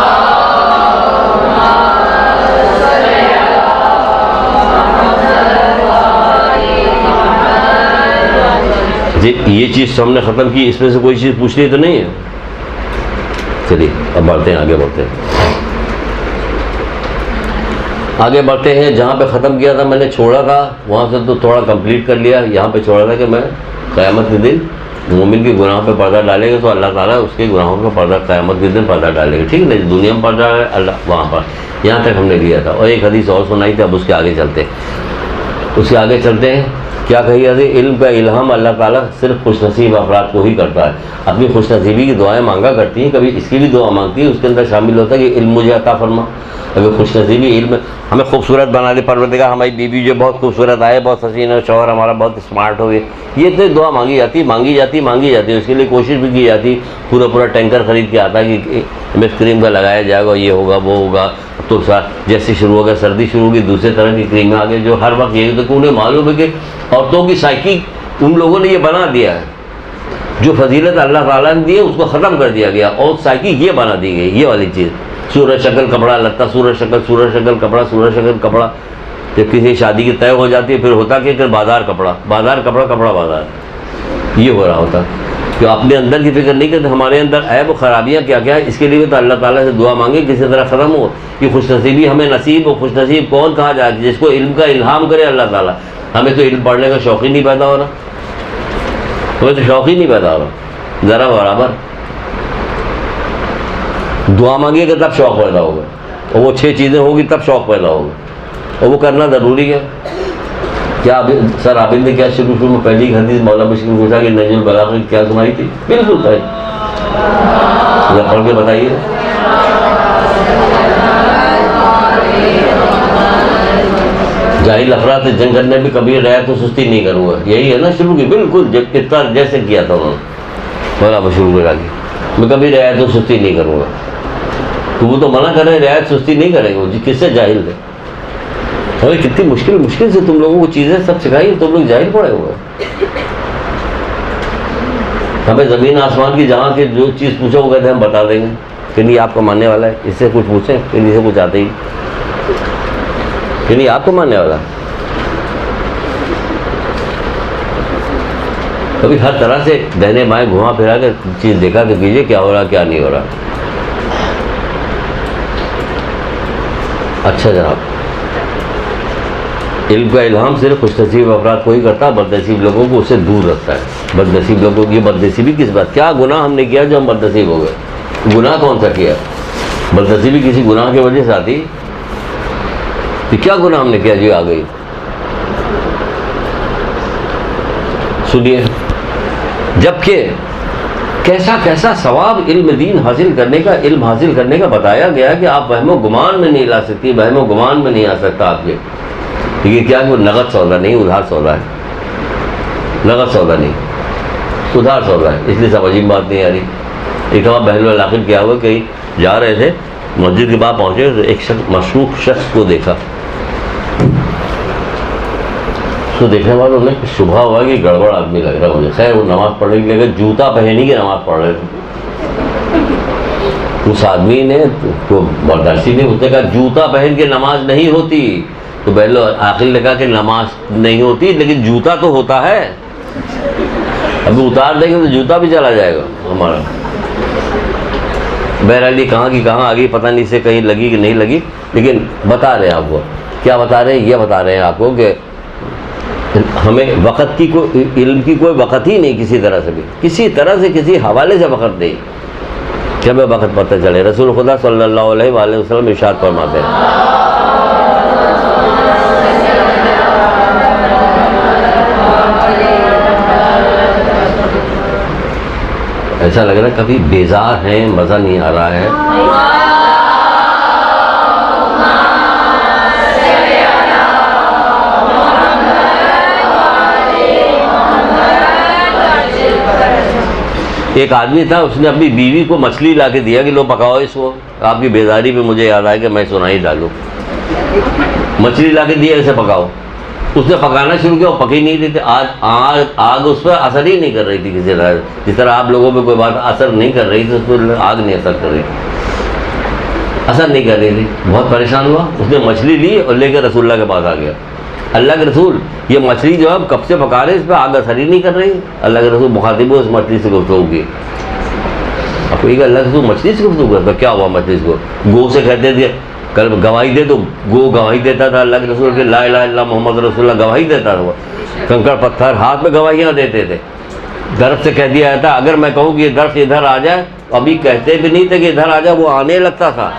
یہ چیز تو ہم نے ختم کی, اس میں سے کوئی چیز پوچھنی تو نہیں ہے. چلیے اب بڑھتے ہیں, آگے بڑھتے ہیں, آگے بڑھتے ہیں. جہاں پہ ختم کیا تھا میں نے چھوڑا تھا وہاں سے تو تھوڑا کمپلیٹ کر لیا. یہاں پہ چھوڑا تھا کہ میں قیامت کے دن مومن کے گناہوں پہ پردہ ڈالے گا تو اللہ تعالیٰ اس کے گناہوں پہ پردہ قیامت کے دن پردہ ڈالے گا. ٹھیک ہے نا, دنیا میں پردہ ہے اللہ وہاں پر. یہاں تک ہم نے لیا تھا. اور ایک حدیث اور سنائی تھی, اب اس کے آگے چلتے ہیں. اس کے آگے چلتے ہیں. کیا کہی حضرت, علم کا الہام اللہ تعالیٰ صرف خوش نصیب افراد کو ہی کرتا ہے. اپنی خوش نصیبی کی دعائیں مانگا کرتی ہیں, کبھی اس کی بھی دعا مانگتی ہے, اس کے اندر شامل ہوتا ہے کہ علم مجھے عطا فرما. اگر خوش نصیبی علم ہمیں خوبصورت بنا دے پروردگار, ہماری بیوی جو بہت خوبصورت آئے, بہت حسین ہے, شوہر ہمارا بہت اسمارٹ ہو گئے, یہ تو دعا مانگی جاتی ہے. اس کے لیے کوشش بھی کی جاتی, پورا ٹینکر خرید کے آتا ہے کہ ہمیں کریم کا لگایا جائے گا, یہ ہوگا وہ ہوگا. تو جیسے شروع ہوگا سردی شروع ہوگی, دوسرے طرح کی کریمیں آگے جو ہر وقت یہ تو انہیں معلوم ہے کہ عورتوں کی سائیکی ان لوگوں نے یہ بنا دیا ہے. جو فضیلت اللہ تعالیٰ نے دی ہے اس کو ختم کر دیا گیا, اور سائیکی یہ بنا دی گئی, یہ والی چیز. صورت شکل کپڑا لتا, صورت شکل کپڑا. جب کسی شادی کی طے ہو جاتی ہے پھر ہوتا کہ بازار کپڑا یہ ہو رہا ہوتا. کہ اپنے اندر کی فکر نہیں کرتے, ہمارے اندر عیب و خرابیاں کیا کیا ہے, اس کے لیے تو اللہ تعالیٰ سے دعا مانگے کسی طرح ختم ہو. کہ خوش نصیبی ہمیں نصیب ہو. خوش نصیب کون کہا جائے؟ جس کو علم کا الہام کرے اللہ تعالیٰ. ہمیں تو علم پڑھنے کا شوق ہی نہیں پیدا ہو رہا, ذرا برابر. دعا مانگیے کہ تب شوق پیدا ہوگا, اور وہ 6 چیزیں ہوگی تب شوق پیدا ہوگا, اور وہ کرنا ضروری ہے. کیا سر عابد نے کیا شروع میں پہلی حدیث مولانا بشیر نے پوچھا کہ نہج البلاغہ کیا سنائی تھی؟ بالکل صحیح, پڑھ کے بتائیے. جاہل افراد سے جنگ کرنے میں کبھی غیر تو سستی نہیں کروں گا, یہی ہے نا شروع کی. بالکل جب اتنا جیسے کیا تھا انہوں نے مولانا بشیر کو, میں کبھی رعایت و سستی نہیں کروں گا. تو وہ تو منع کر رہے ہیں، رعایت سستی نہیں کریں گے، وہ کس سے جاہل ہے؟ ہمیں کتنی مشکل سے تم لوگوں کو چیزیں سب سکھائی، تم لوگ جاہل پڑے ہوئے ہیں۔ ہمیں زمین آسمان کی جہاں کے جو چیز پوچھو وہ کہتے ہیں ہم بتا دیں گے، کہ نہیں آپ کو ماننے والا ہے، اس سے کچھ پوچھیں کہ نہیں سے کچھ آتے ہی کہ نہیں آپ کو ماننے والا ہے۔ کبھی ہر طرح سے دہنے بائیں گھما پھرا کے چیز دیکھا کہ کیجیے کیا ہو رہا کیا نہیں ہو رہا۔ اچھا جناب، علم کا الہام صرف خوش نصیب افراد کو ہی کرتا ہے، بد نصیب لوگوں کو اس سے دور رکھتا ہے۔ بد نصیب لوگوں کی بد نصیبی کس بات؟ کیا گناہ ہم نے کیا جو ہم بد نصیب ہو گئے؟ گناہ کون سا کیا؟ بد نصیبی کسی گناہ کی وجہ سے آتی؟ کہ کیا گناہ ہم نے کیا جو آ گئی؟ سنیے، جبکہ کیسا کیسا ثواب علم دین حاصل کرنے کا، علم حاصل کرنے کا بتایا گیا کہ آپ وہم و گمان میں نہیں لا سکتی، وہم و گمان میں نہیں آ سکتا آپ کے۔ یہ کیا کہ وہ نقد سودا نہیں، ادھار سودا ہے، نقد سودا نہیں، ادھار سودا ہے، اس لیے سمجھ میں بات نہیں آ رہی۔ ایک دفعہ بہل العاقل کیا ہوا، کہیں جا رہے تھے، مسجد کے بعد پہنچے تو ایک مشروق شخص کو دیکھا، تو دیکھنے کے بعد انہیں شبہ ہوا کہ گڑبڑ آدمی لگ رہا ہے مجھے۔ خیر وہ نماز پڑھنے کے لیے جوتا پہنی کے نماز پڑھ رہے تھے۔ اس آدمی نے تو برداشتی نے اس نے کہا جوتا پہن کے نماز نہیں ہوتی، تو بہل عاقل نے کہا کہ نماز نہیں ہوتی لیکن جوتا تو ہوتا ہے، ابھی اتار دیں گے تو جوتا بھی چلا جائے گا ہمارا۔ بہرحال یہ کہاں کی کہاں آگئی پتہ نہیں، سے کہیں لگی کہ نہیں لگی، لیکن بتا رہے ہیں آپ کو کیا بتا رہے ہیں، یہ بتا رہے ہیں آپ کو کہ ہمیں وقت کی کوئی علم کی کوئی وقت ہی نہیں، کسی طرح سے بھی، کسی طرح سے کسی حوالے سے وقت نہیں کہ ہمیں وقت پتہ چلے۔ رسول خدا صلی اللہ علیہ وآلہ وسلم ارشاد فرماتے ہیں، ایسا لگ رہا ہے کبھی بیزار ہیں، مزہ نہیں آ رہا ہے۔ ایک آدمی تھا، اس نے اپنی بیوی کو مچھلی لا کے دیا کہ لو پکاؤ اس کو۔ آپ کی بیزاری پہ مجھے یاد آیا کہ میں سنا ہی ڈالوں، مچھلی لا کے دیا اسے پکاؤ۔ اس نے پکانا شروع کیا، وہ پک ہی نہیں رہی تھی، آگ اس پر اثر ہی نہیں کر رہی تھی کسی طرح۔ جس طرح آپ لوگوں پہ کوئی بات اثر نہیں کر رہی تھی، اس پر آگ نہیں اثر کر رہی تھی، اثر نہیں کر رہی تھی۔ بہت پریشان ہوا، اس نے مچھلی لی اور لے کے رسول اللہ کے پاس آ گیا۔ اللہ کے رسول، یہ مچھلی جو ہے کب سے پکا رہے ہیں، اس پہ آگ اثر ہی نہیں کر رہی۔ اللہ کے رسول مخاطب ہو، اس مچھلی سے گفتگو کی۔ اب کوئی کہ اللہ کے رسول مچھلی سے گفتگو کرتا، کیا ہوا مچھلی کو؟ گو سے کہتے تھے کل گواہی دے، تو گو گواہی دیتا تھا اللہ کے رسول کے، لا الہ الا اللہ محمد رسول اللہ گواہی دیتا تھا۔ وہ کنکڑ پتھر ہاتھ میں گواہیاں دیتے تھے۔ درخت سے کہہ دیا جاتا، اگر میں کہوں کہ یہ درخت ادھر آ جائے، ابھی کہتے بھی نہیں تھے کہ ادھر آ جائے، وہ آنے لگتا تھا۔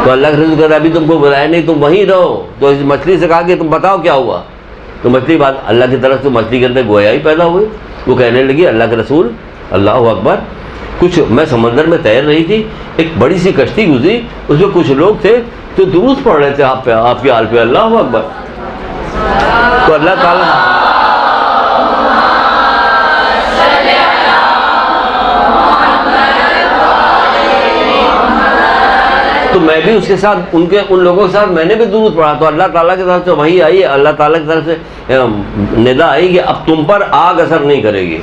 تو اللہ کے رسول کہتا ابھی تم کو بلایا نہیں، تم وہیں رہو۔ تو اس مچھلی سے کہا کہ تم بتاؤ کیا ہوا، تو مچھلی بات اللہ کی طرف سے مچھلی کے اندر گویا ہی پیدا ہوئی۔ وہ کہنے لگی اللہ کے رسول اللہ اکبر، کچھ میں سمندر میں تیر رہی تھی، ایک بڑی سی کشتی گزری، اس میں کچھ لوگ تھے تو درود پڑھ رہے تھے آپ پہ، آپ کی حال پہ، اللہ اکبر۔ تو اللہ تعالیٰ تو میں بھی اس کے ساتھ ان لوگوں کے ساتھ میں نے بھی درود پڑھا، تو اللہ تعالیٰ کی طرف سے وہی آئی، اللہ تعالیٰ کی طرف سے ندا آئی کہ اب تم پر آگ اثر نہیں کرے گی،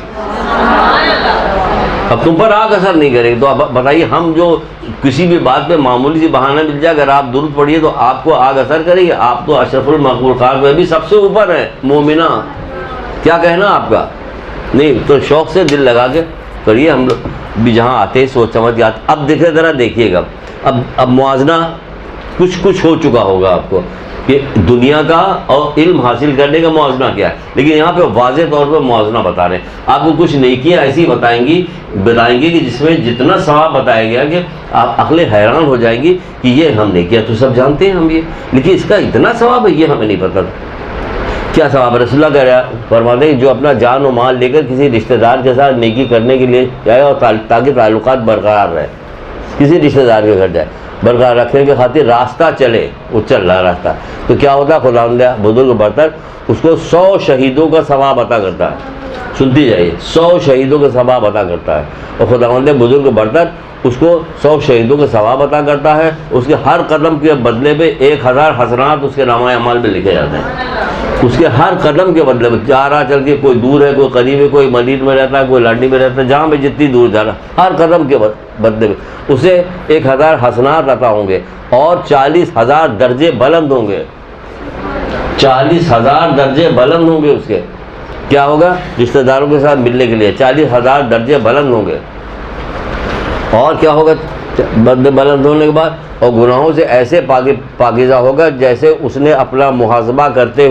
اب تم پر آگ اثر نہیں کرے گی۔ تو اب بتائیے، ہم جو کسی بھی بات پہ معمولی سی بہانہ مل جائے، اگر آپ درود پڑھیے تو آپ کو آگ اثر کرے گی؟ آپ تو اشرف المخلوقات میں بھی سب سے اوپر ہیں، مومنہ، کیا کہنا آپ کا؟ نہیں تو شوق سے دل لگا کے کریے۔ ہم لوگ بھی جہاں آتے ہیں سوچ سمجھ کے آتے۔ اب دیکھیں ذرا، دیکھیے گا اب موازنہ کچھ ہو چکا ہوگا آپ کو کہ دنیا کا اور علم حاصل کرنے کا موازنہ کیا ہے، لیکن یہاں پہ واضح طور پہ موازنہ بتا رہے ہیں آپ کو۔ کچھ نیکیاں ایسی بتائیں گی کہ جس میں جتنا ثواب بتایا گیا کہ آپ عقلیں حیران ہو جائیں گی کہ یہ ہم نیکیاں تو سب جانتے ہیں ہم یہ، لیکن اس کا اتنا ثواب ہے یہ ہمیں نہیں پتہ تھا۔ کیا ثواب ہے؟ رسول اللہ کہہ رہا فرماتے ہیں جو اپنا جان و مال لے کر کسی رشتہ دار کے ساتھ نیکی کرنے کے لیے جائے اور تاکہ تعلقات برقرار رہے، کسی رشتہ دار کے گھر جائے برقرار رکھنے کی خاطر راستہ چلے، وہ چل رہا راستہ، تو کیا ہوتا ہے خداوند بزرگ برتر اس کو 100 شہیدوں کا ثواب عطا کرتا ہے. سنتی جائیے، 100 شہیدوں کا ثواب عطا کرتا ہے. اور خداوند بزرگ برتر اس کو 100 شہیدوں کا ثواب عطا کرتا ہے. اس کے ہر قدم کے بدلے میں 1000 حسنات اس کے نامہ اعمال میں لکھے جاتے ہیں. اس کے ہر قدم کے بدلے میں، جا رہا چل کے، کوئی دور ہے، کوئی قریب ہے، کوئی مدینہ میں رہتا ہے، کوئی لانڈی میں رہتا ہے، جہاں بھی جتنی دور جا رہا، ہر قدم کے بدلے میں اسے 1000 حسنات عطا ہوں گے اور 40,000 درجے بلند ہوں گے. 40,000 درجے بلند ہوں گے. اس کے کیا ہوگا؟ رشتہ داروں کے ساتھ ملنے کے لیے 40,000 درجے بلند ہوں گے. اور کیا ہوگا بلند ہونے کے بعد؟ اور گناہوں سے ایسے پاکیزہ ہوگا جیسے اس نے اپنا محاسبہ کرتے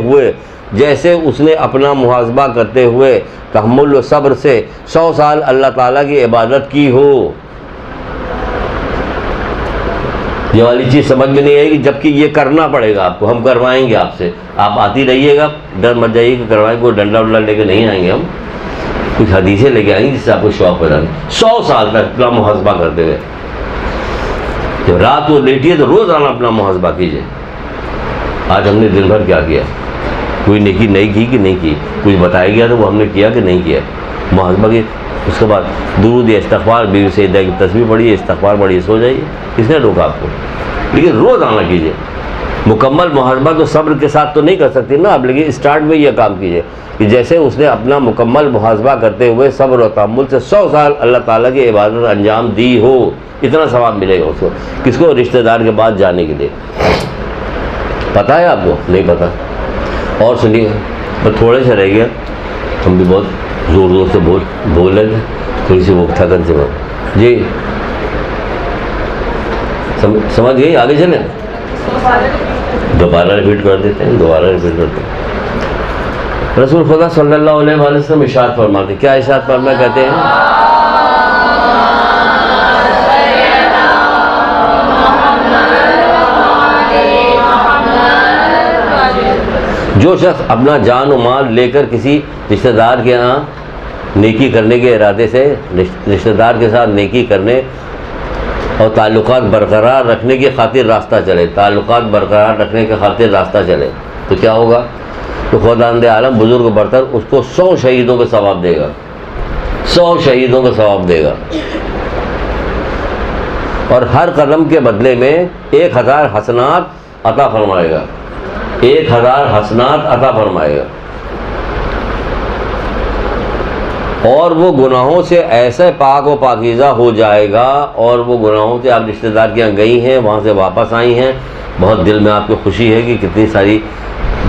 ہوئے تحمل و صبر سے 100 سال اللہ تعالیٰ کی عبادت کی ہو. یہ والی چیز سمجھ میں نہیں آئے گی، جبکہ یہ کرنا پڑے گا آپ کو. ہم کروائیں گے آپ سے، آپ آتی رہیے گا، ڈر مت جائیے کہ کروائیں گے. کوئی ڈنڈا ونڈا لے کے نہیں آئیں گے، ہم کچھ حدیثیں لے کے آئیں گے جس سے آپ کو شوق پیدا ہو. 100 سال تک اپنا محاسبہ کرتے ہوئے، جب رات کو لیٹیے تو روزانہ اپنا محاسبہ کیجیے. آج ہم نے دن بھر کیا کیا، کوئی نیکی نہیں کی کہ نہیں کی، کچھ بتایا گیا تو وہ ہم نے کیا کہ نہیں کیا. محاسبہ کی. اس کے بعد درود یا استغفار، بیوی سیدہ کی تسبیح پڑھیے، استغفار پڑھیے، سو جائیے. کس نے روکا آپ کو؟ لیکن روزانہ کیجیے. مکمل محاسبہ تو صبر کے ساتھ تو نہیں کر سکتے نا آپ، لیکن اسٹارٹ میں یہ کام کیجیے کہ جیسے اس نے اپنا مکمل محاسبہ کرتے ہوئے صبر و تحمل سے 100 سال اللہ تعالیٰ کی عبادت انجام دی ہو، اتنا ثواب ملے گا اس کو. کس کو؟ رشتہ دار کے بعد جانے کے لیے. پتہ ہے آپ کو؟ نہیں پتہ. اور سنیے، بس تھوڑے سے رہ گیا، ہم بھی بہت زور سے بول رہے تھے، تھوڑی سی وہ تھکن سے بات. جی سمجھ گئی؟ آگے چلیں، دوبارہ ریپیٹ کر دیتے ہیں. رسول خدا صلی اللہ علیہ وسلم ارشاد فرماتے، کیا ارشاد فرمایا؟ کہتے ہیں جو شخص اپنا جان و مال لے کر کسی رشتہ دار کے یہاں نیکی کرنے کے ارادے سے رشتہ دار کے ساتھ نیکی کرنے اور تعلقات برقرار رکھنے کی خاطر راستہ چلے، تو کیا ہوگا؟ تو خداوند عالم بزرگ برتر اس کو 100 شہیدوں کا ثواب دے گا. 100 شہیدوں کا ثواب دے گا. اور ہر قدم کے بدلے میں 1000 حسنات عطا فرمائے گا. 1000 حسنات عطا فرمائے گا. اور وہ گناہوں سے ایسے پاک و پاکیزہ ہو جائے گا. اور وہ گناہوں سے، آپ رشتہ دار کے یہاں گئی ہیں، وہاں سے واپس آئی ہیں، بہت دل میں آپ کو خوشی ہے کہ کتنی ساری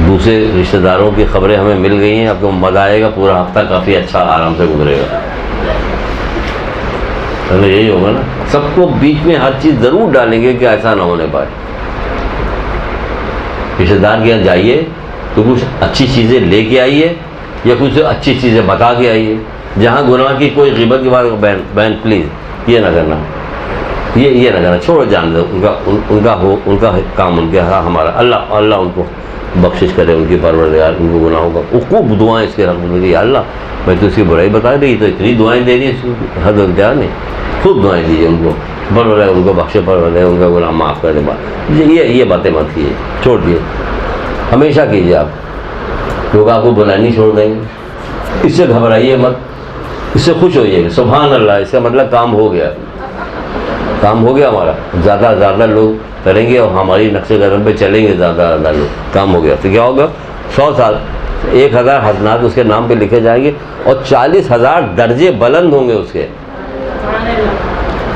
دوسرے رشتہ داروں کی خبریں ہمیں مل گئی ہیں. آپ کو مزہ آئے گا، پورا ہفتہ کافی اچھا آرام سے گزرے گا. یہی ہوگا نا. سب کو بیچ میں ہر چیز ضرور ڈالیں گے کہ ایسا نہ ہونے پائے. رشتہ دار کے یہاں جائیے تو کچھ اچھی چیزیں لے کے آئیے یا کچھ اچھی چیزیں بتا کے آئیے. جہاں گناہ کی کوئی غیبت کی بات، بہن پلیز یہ نہ کرنا، یہ نہ کرنا، چھوڑو، جان دو. ان کا کام ان کے ہاں، ہمارا اللہ ان کو بخشش کرے، ان کی پروردگار ان کو گناہوں کا. خوب دعائیں اس کے حق میں کہ اللہ میں تو اس کی برائی بتا رہی، تو اتنی دعائیں دے رہی ہے، حد اختیار نہیں. خوب دعائیں دیجیے ان کو، پروردگار ان کو بخشے، پروردگار ان کا گناہ معاف کر دے. یہ باتیں مت کیجیے، چھوڑ دیے. ہمیشہ کیجیے. آپ لوگ آپ کو بلانی چھوڑ دیں گے. اس سے گھبرائیے مت، اس سے خوش ہوئیے. سبحان اللہ، اس کا مطلب کام ہو گیا ہمارا. زیادہ زیادہ لوگ کریں گے اور ہماری نقش قدم پہ چلیں گے، زیادہ لوگ، کام ہو گیا. تو کیا ہوگا؟ 100 سال 1000 حسنات اس کے نام پہ لکھے جائیں گے اور 40,000 درجے بلند ہوں گے. اس کے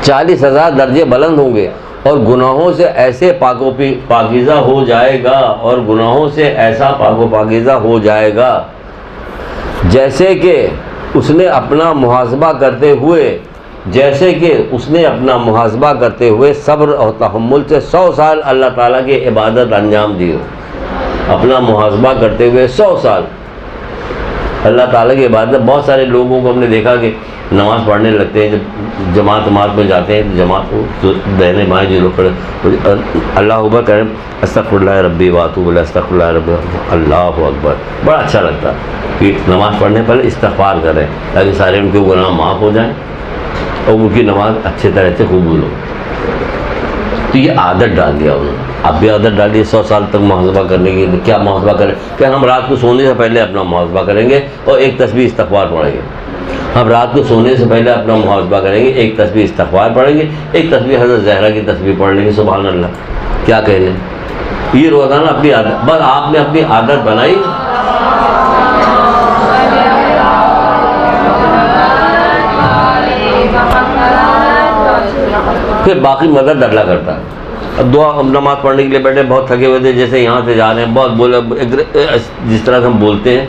40,000 درجے بلند ہوں گے. اور گناہوں سے ایسے پاک و پاکیزہ ہو جائے گا، جیسے کہ اس نے اپنا محاسبہ کرتے ہوئے صبر اور تحمل سے 100 سال اللہ تعالیٰ کی عبادت انجام دی ہو. اپنا محاسبہ کرتے ہوئے 100 سال اللہ تعالیٰ کی عبادت. بہت سارے لوگوں کو ہم نے دیکھا کہ نماز پڑھنے لگتے ہیں، جب جماعت میں جاتے ہیں تو جماعت دہنے بائیں جو لوگ کھڑے، اللہ اکبر کریں، استغفر اللہ ربی واتوب الیہ، استغفر اللہ ربی، اللہ اکبر. بڑا اچھا لگتا کہ نماز پڑھنے پہلے استغفار کریں تاکہ سارے ان کے گناہ معاف ہو جائیں اور ان کی نماز اچھے طرح سے قبول ہو. تو یہ عادت ڈال دیا انہوں نے. اب بھی عادت ڈالی 100 سال تک محاسبہ کرنے کی. کیا محاسبہ کریں کہ ہم رات کو سونے سے پہلے اپنا محاسبہ کریں گے اور ایک تسبیح استغفار پڑھیں گے. ہم رات کو سونے سے پہلے اپنا محاسبہ کریں گے, ایک تسبیح استغفار پڑھیں گے, ایک تسبیح حضرت زہرا کی تسبیح پڑھ لیں گے. سبحان اللہ, کیا کہہ لیں. یہ روزانہ اپنی عادت, بس آپ نے اپنی عادت بنائی. پھر باقی مدد اللہ کرتا ہے. اب دعا نماز پڑھنے کے لیے بیٹھے, بہت تھکے ہوئے تھے, جیسے یہاں سے جا رہے ہیں, بہت بولے جس طرح سے ہم بولتے ہیں,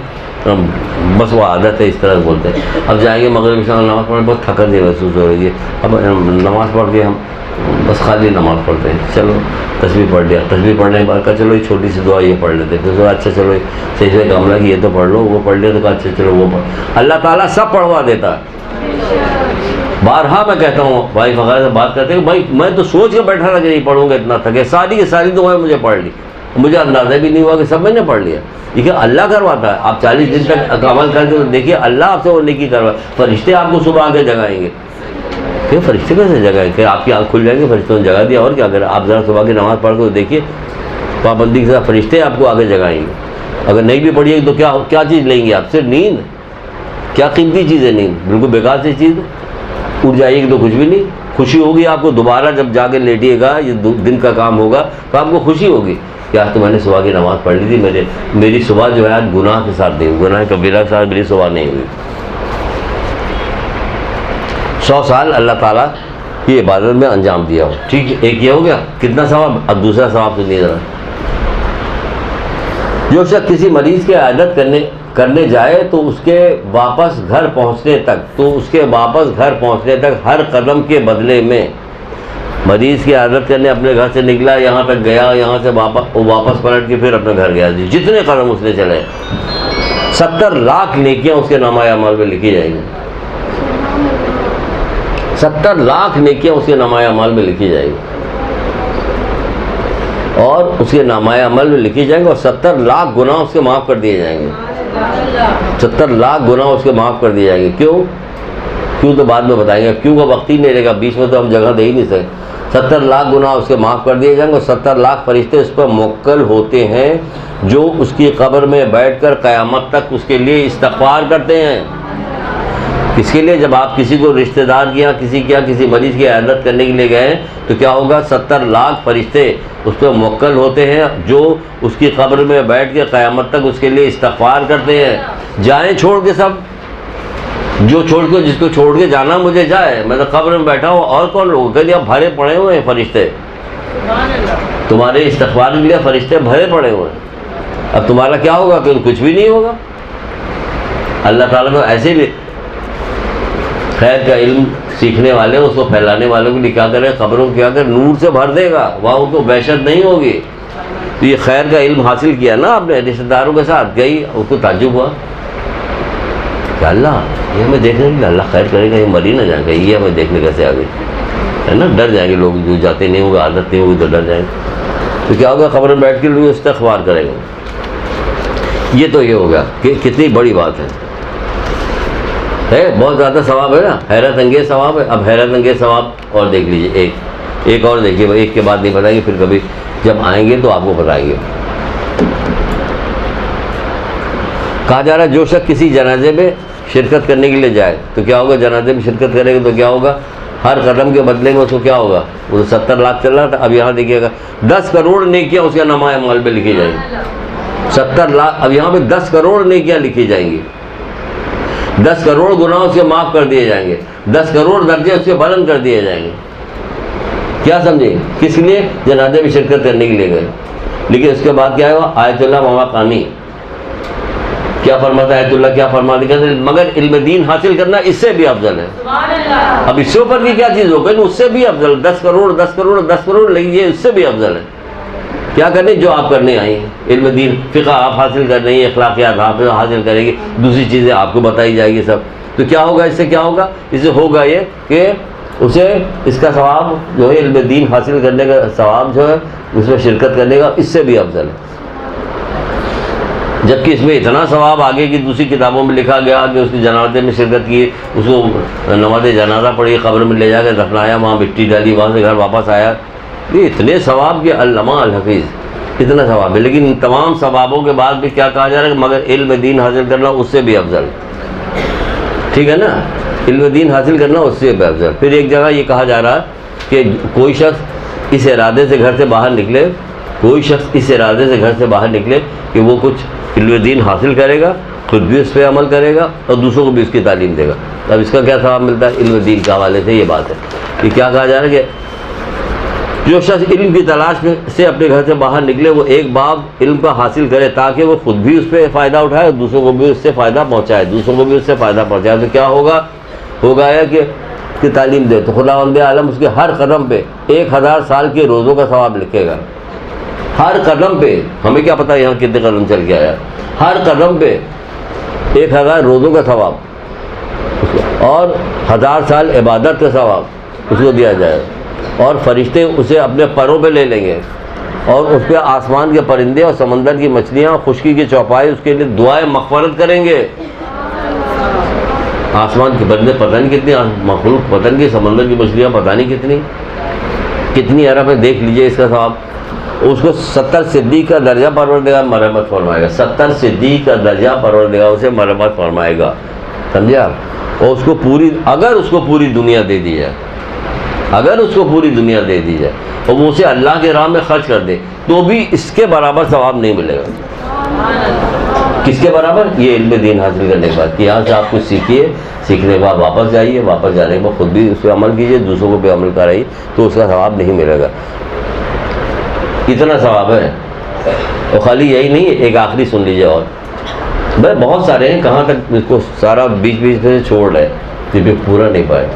بس وہ عادت ہے اس طرح سے بولتے ہیں. اب جائیں گے مغرب عشاء نماز پڑھنے, بہت تھکن سی محسوس ہو رہی ہے. اب نماز پڑھ کے ہم بس خالی نماز پڑھتے ہیں. چلو تسبیح پڑھ لیا, تسبیح پڑھنے کے بعد کہا چلو یہ چھوٹی سی دعا یہ پڑھ لیتے ہیں. پھر اچھا چلو صحیح سے کاملہ کی یہ تو پڑھ لو, وہ پڑھ لیا. تو کہا اچھا چلو وہ پڑھ. اللہ تعالیٰ سب پڑھوا دیتا ہے. بارہا میں کہتا ہوں, بھائی فقیر سے بات کرتے ہیں, بھائی میں تو سوچ کے بیٹھا تھا کہ نہیں پڑھوں گا, اتنا تھکے, ساری کی ساری دعائیں مجھے پڑھ لی, مجھے اندازہ بھی نہیں ہوا کہ سب میں نے پڑھ لیا. دیکھیے اللہ کرواتا ہے. آپ 40 دن تک عمل کر کے دیکھیے اللہ آپ سے وہ نیکی کروا. فرشتے آپ کو صبح آگے جگائیں گے. کہ فرشتے کیسے جگائیں کہ آپ کی آنکھ کھل جائیں گے, فرشتوں نے جگا دیا. اور کیا کریں, آپ ذرا صبح کی نماز پڑھ کے دیکھیے, پابندی کے ساتھ فرشتے آپ کو آگے جگائیں گے. اگر نہیں بھی پڑھیے تو کیا چیز لیں گے آپ, صرف نیند. کیا قیمتی چیز ہے نیند, بالکل بیکار سی چیز. اٹھ جائیے گی تو کچھ بھی نہیں. خوشی ہوگی آپ کو دوبارہ جب جا کے لیٹیے گا, یہ دن کا کام ہوگا تو آپ کو خوشی ہوگی کہ آج تو میں نے صبح کی نماز پڑھ لی تھی. میری صبح جو ہے آج گناہ کے ساتھ نہیں, گناہ کبیرہ کے ساتھ میری صبح نہیں ہوئی. 100 سال اللہ تعالیٰ کی عبادت میں انجام دیا ہو. ٹھیک ہے, ایک یہ ہو گیا, کتنا ثواب. اب دوسرا ثواب سنیے ذرا. جو شخص کسی مریض کی عیادت کرنے جائے تو اس کے واپس گھر پہنچنے تک ہر قدم کے بدلے میں, مریض کی عیادت کرنے اپنے گھر سے نکلا, یہاں تک گیا, یہاں سے واپس پلٹ کے پھر اپنے گھر گیا, جتنے قدم اس نے چلے 70 لاکھ نیکیاں اس کے نامہ اعمال میں لکھی جائیں گی. 70 لاکھ نیکیاں اس کے نامہ اعمال میں لکھی جائیں گی, اور اس کے نامہ عمل میں لکھی جائیں گے, اور 70 لاکھ گناہ اس کے معاف کر دیے جائیں گے. 70 لاکھ گناہ اس کے معاف کر دیے جائیں گے. کیوں تو بعد میں بتائیں گے, کیوں کا وقت ہی نہیں رہے گا, بیچ میں تو ہم جگہ دے ہی نہیں سکتے. 70 لاکھ گناہ اس کے معاف کر دیے جائیں گے, اور 70 لاکھ فرشتے اس پر موکل ہوتے ہیں جو اس کی قبر میں بیٹھ کر قیامت تک اس کے لیے استغفار کرتے ہیں. اس کے لیے جب آپ کسی کو رشتہ دار کسی مریض کی عیادت کرنے کے لیے گئے تو کیا ہوگا, 70 لاکھ فرشتے اس پہ موکل ہوتے ہیں جو اس کی قبر میں بیٹھ کے قیامت تک اس کے لیے استغفار کرتے ہیں. جائیں چھوڑ کے سب, جس کو چھوڑ کے جانا مجھے جائے, میں تو قبر میں بیٹھا ہوں, اور کون لوگ کہ آپ بھرے پڑے ہوئے ہیں فرشتے, تمہارے استغفار کے لیے فرشتے بھرے پڑے ہوئے ہیں. اب تمہارا کیا ہوگا کہ کچھ بھی نہیں ہوگا. اللہ تعالیٰ کو ایسے ہی خیر کا علم سیکھنے والے, اس کو پھیلانے والوں کے لیے کیا کرے, قبروں کو کیا کرے, نور سے بھر دے گا, وہاں ان کو وحشت نہیں ہوگی. تو یہ خیر کا علم حاصل کیا نا آپ نے, رشتہ داروں کے ساتھ گئی, اس کو تعجب ہوا کہ اللہ یہ ہمیں دیکھنے کے لیے, اللہ خیر کرے گا, یہ مری نہ جائے گا, یہ ہمیں دیکھنے کیسے آ گئی, ہے نا. ڈر جائیں گے لوگ, جو جاتے نہیں ہوگا, عادت نہیں ہوگی تو ڈر جائیں گے. تو کیا ہوگا, قبر میں بیٹھ کے لوگ استغفار کریں گے. یہ تو یہ ہوگا کہ کتنی بڑی بات ہے, بہت زیادہ ثواب ہے نا, حیرت انگیز ثواب ہے. اب حیرت انگیز ثواب اور دیکھ لیجیے, ایک اور دیکھیے, ایک کے بعد نہیں بتائیں گے, پھر کبھی جب آئیں گے تو آپ کو بتائیں گے. کہا جا رہا ہے جو شخص کسی جنازے میں شرکت کرنے کے لیے جائے تو کیا ہوگا, جنازے میں شرکت کرے گا تو کیا ہوگا, ہر قدم کے بدلے میں اس کو کیا ہوگا, وہ 70 لاکھ چل رہا تھا, اب یہاں دیکھیے گا 10 کروڑ نیکیاں اس کے نامہ اعمال میں لکھی جائیں گی. 70 لاکھ, اب یہاں پہ 10 کروڑ نیکیاں لکھی جائیں گی. 10 کروڑ گناہ اس کے معاف کر دیے جائیں گے, 10 کروڑ درجے اس کے بلند کر دیے جائیں گے. کیا سمجھے, کس لیے, جنازے میں شرکت کرنے کے لیے گئے. لیکن اس کے بعد کیا ہوا, آیت اللہ مما قانی, کیا فرماتا ہے آیت اللہ, کیا فرماتا ہے, مگر علم دین حاصل کرنا اس سے بھی افضل ہے. اب اس سے اوپر کی کیا چیز ہو گئی, اس سے بھی افضل. 10 کروڑ 10 کروڑ 10 کروڑ, لیکن یہ اس سے بھی افضل ہے. کیا کرنے, جو آپ کرنے آئی ہیں, علم دین فقہ آپ حاصل کر رہی ہیں, اخلاقیات آپ حاصل کریں گے, دوسری چیزیں آپ کو بتائی جائے گی سب. تو کیا ہوگا, اس سے کیا ہوگا, اس سے ہوگا یہ کہ اسے اس کا ثواب جو ہے, علم دین حاصل کرنے کا ثواب جو ہے, اس میں شرکت کرنے کا اس سے بھی افضل ہے. جبکہ اس میں اتنا ثواب آگے کی دوسری کتابوں میں لکھا گیا کہ اس کی جنازے میں شرکت کی, اس کو نماز جنازہ پڑھی, قبر میں لے جا کے دفنایا, وہاں مٹی ڈالی, وہاں سے گھر واپس آیا, یہ اتنے ثواب کے علامہ الحفیظ اتنا ثواب ہے، لیکن تمام ثوابوں کے بعد بھی کیا کہا جا رہا ہے کہ مگر علم دین حاصل کرنا اس سے بھی افضل، ٹھیک ہے نا، علم دین حاصل کرنا اس سے بھی افضل۔ پھر ایک جگہ یہ کہا جا رہا ہے کہ کوئی شخص اس ارادے سے گھر سے باہر نکلے، کوئی شخص اس ارادے سے گھر سے باہر نکلے کہ وہ کچھ علم دین حاصل کرے گا، خود بھی اس پہ عمل کرے گا اور دوسروں کو بھی اس کی تعلیم دے گا، اب اس کا کیا ثواب ملتا ہے؟ علم دین کے حوالے سے یہ بات ہے کہ کیا کہا جا رہا ہے کہ جو شخص علم کی تلاش سے اپنے گھر سے باہر نکلے وہ ایک باب علم کا حاصل کرے تاکہ وہ خود بھی اس پہ فائدہ اٹھائے اور دوسروں کو بھی اس سے فائدہ پہنچائے، تو کیا ہوگا کہ تعلیم دے تو خداوند عالم اس کے ہر قدم پہ 1000 سال کے روزوں کا ثواب لکھے گا، ہر قدم پہ۔ ہمیں کیا پتہ یہاں کتنے قدم چل کے آیا، ہر قدم پہ 1000 روزوں کا ثواب اور 1000 سال عبادت کا ثواب اس کو دیا جائے، اور فرشتے اسے اپنے پروں پہ لے لیں گے اور اس پہ آسمان کے پرندے اور سمندر کی مچھلیاں اور خشکی کے چوپائے اس کے لیے دعائیں مغفرت کریں گے۔ آسمان کے پرندے پتہ نہیں کتنی مخلوق، پتہ نہیں، سمندر کی مچھلیاں پتہ نہیں کتنی ارب ہے، دیکھ لیجئے اس کا ثواب۔ اس کو 70 صدیق کا درجہ پروردگار مرحمت فرمائے گا، 70 صدیق کا درجہ پروردگار اسے مرحمت فرمائے گا، سمجھا؟ اور اس کو اگر اس کو پوری دنیا دے دی جائے، اگر اس کو پوری دنیا دے دی جائے اور وہ اسے اللہ کے راہ میں خرچ کر دے تو بھی اس کے برابر ثواب نہیں ملے گا۔ کس کے برابر؟ یہ علم دین حاصل کرنے کے بعد کہ یہاں سے آپ کچھ سیکھیے، سیکھنے کے بعد واپس جائیے، واپس جانے کے بعد خود بھی اس پہ عمل کیجیے، دوسروں کو بھی عمل کرائیے تو اس کا ثواب نہیں ملے گا۔ اتنا ثواب ہے۔ اور خالی یہی نہیں ہے، ایک آخری سن لیجیے اور بھائی بہت سارے ہیں، کہاں تک اس کو سارا بیچ سے چھوڑ رہے پھر بھی پورا نہیں پائے۔